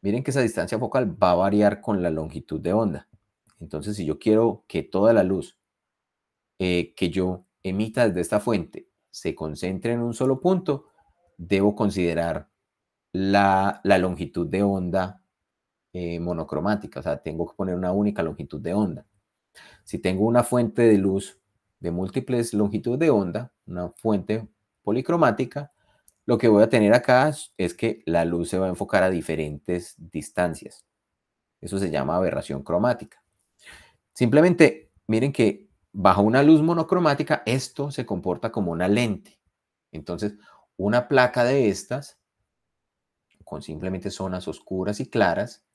Miren que esa distancia focal va a variar con la longitud de onda. Entonces, si yo quiero que toda la luz que yo emita desde esta fuente se concentre en un solo punto, debo considerar la longitud de onda monocromática. O sea, tengo que poner una única longitud de onda. Si tengo una fuente de luz de múltiples longitudes de onda, una fuente policromática, lo que voy a tener acá es que la luz se va a enfocar a diferentes distancias. Eso se llama aberración cromática. Simplemente miren que bajo una luz monocromática esto se comporta como una lente. Entonces, una placa de estas, con simplemente zonas oscuras y claras,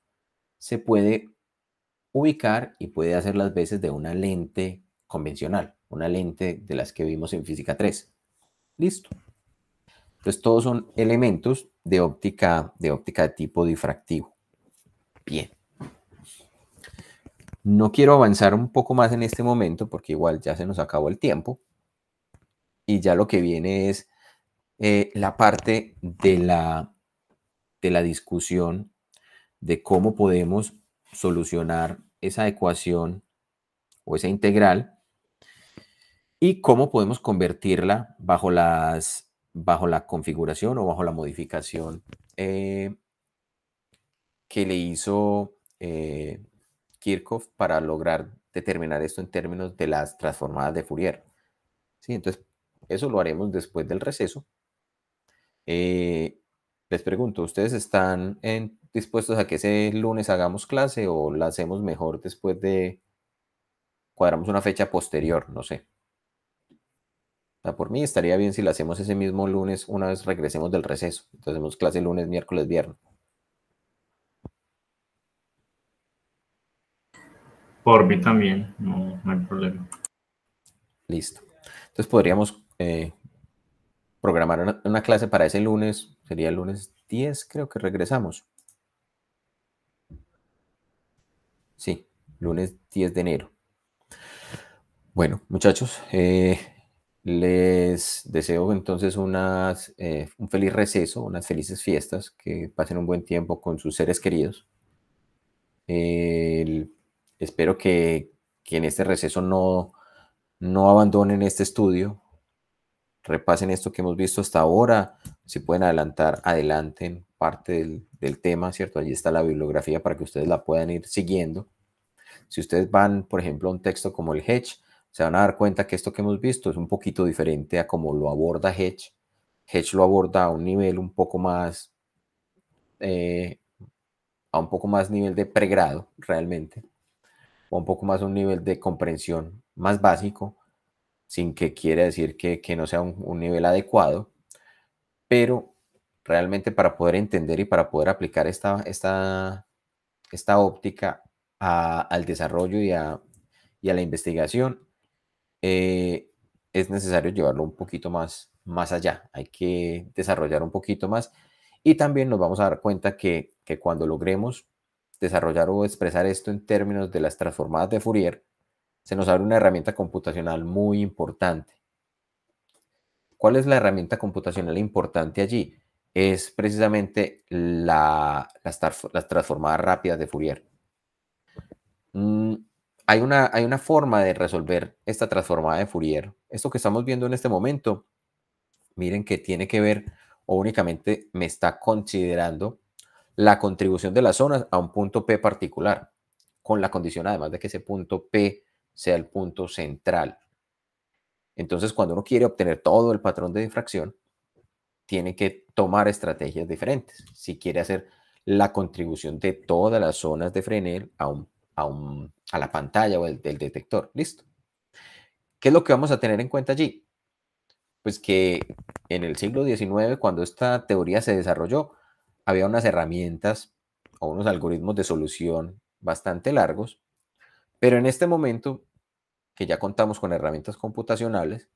se puede ubicar y puede hacer las veces de una lente convencional, una lente de las que vimos en física 3. Listo. Entonces, todos son elementos de óptica de tipo difractivo. Bien. No quiero avanzar un poco más en este momento porque igual ya se nos acabó el tiempo y ya lo que viene es la parte de la discusión de cómo podemos solucionar esa ecuación o esa integral y cómo podemos convertirla bajo la configuración o bajo la modificación que le hizo Kirchhoff para lograr determinar esto en términos de las transformadas de Fourier. ¿Sí? Entonces, eso lo haremos después del receso. Les pregunto, ¿ustedes están dispuestos a que ese lunes hagamos clase o la hacemos mejor después de cuadramos una fecha posterior? No sé. O sea, por mí estaría bien si la hacemos ese mismo lunes una vez regresemos del receso. Entonces hacemos clase lunes, miércoles, viernes.
Por mí también, no hay problema.
Listo. Entonces podríamos programar una clase para ese lunes. Sería el lunes 10, creo que regresamos. Sí, lunes 10 de enero. Bueno, muchachos, Les deseo entonces un feliz receso, unas felices fiestas, que pasen un buen tiempo con sus seres queridos. Espero que en este receso no abandonen este estudio, repasen esto que hemos visto hasta ahora, si pueden adelantar, adelanten parte del tema, ¿cierto? Allí está la bibliografía para que ustedes la puedan ir siguiendo. Si ustedes van, por ejemplo, a un texto como el Hedge, se van a dar cuenta que esto que hemos visto es un poquito diferente a cómo lo aborda Hedge. Hedge lo aborda a un nivel un poco más, nivel de pregrado, realmente, o un poco más a un nivel de comprensión más básico, sin que quiera decir que no sea un nivel adecuado, pero realmente para poder entender y para poder aplicar esta óptica al desarrollo y a la investigación, es necesario llevarlo un poquito más allá. Hay que desarrollar un poquito más y también nos vamos a dar cuenta que cuando logremos desarrollar o expresar esto en términos de las transformadas de Fourier, se nos abre una herramienta computacional muy importante. ¿Cuál es la herramienta computacional importante allí? Es precisamente las transformadas rápidas de Fourier. Hay una forma de resolver esta transformada de Fourier. Esto que estamos viendo en este momento, miren que tiene que ver o únicamente me está considerando la contribución de las zonas a un punto P particular, con la condición además de que ese punto P sea el punto central. Entonces, cuando uno quiere obtener todo el patrón de difracción, tiene que tomar estrategias diferentes. Si quiere hacer la contribución de todas las zonas de Fresnel a la pantalla o del detector. Listo. ¿Qué es lo que vamos a tener en cuenta allí? Pues que en el siglo XIX, cuando esta teoría se desarrolló, había unas herramientas o unos algoritmos de solución bastante largos, pero en este momento, que ya contamos con herramientas computacionales,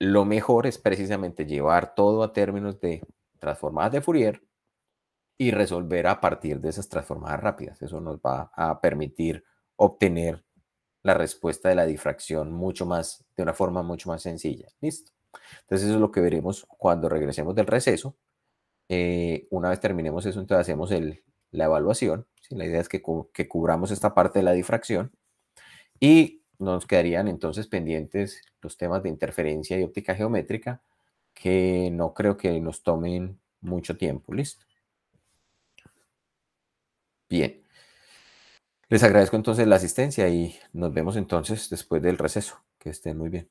lo mejor es precisamente llevar todo a términos de transformadas de Fourier y resolver a partir de esas transformadas rápidas. Eso nos va a permitir obtener la respuesta de la difracción de una forma mucho más sencilla. ¿Listo? Entonces eso es lo que veremos cuando regresemos del receso. Una vez terminemos eso, entonces hacemos la evaluación. ¿Sí? La idea es que cubramos esta parte de la difracción y nos quedarían entonces pendientes los temas de interferencia y óptica geométrica, que no creo que nos tomen mucho tiempo. ¿Listo? Bien. Les agradezco entonces la asistencia y nos vemos entonces después del receso. Que estén muy bien.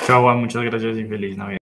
Chao, Juan, muchas gracias y feliz Navidad.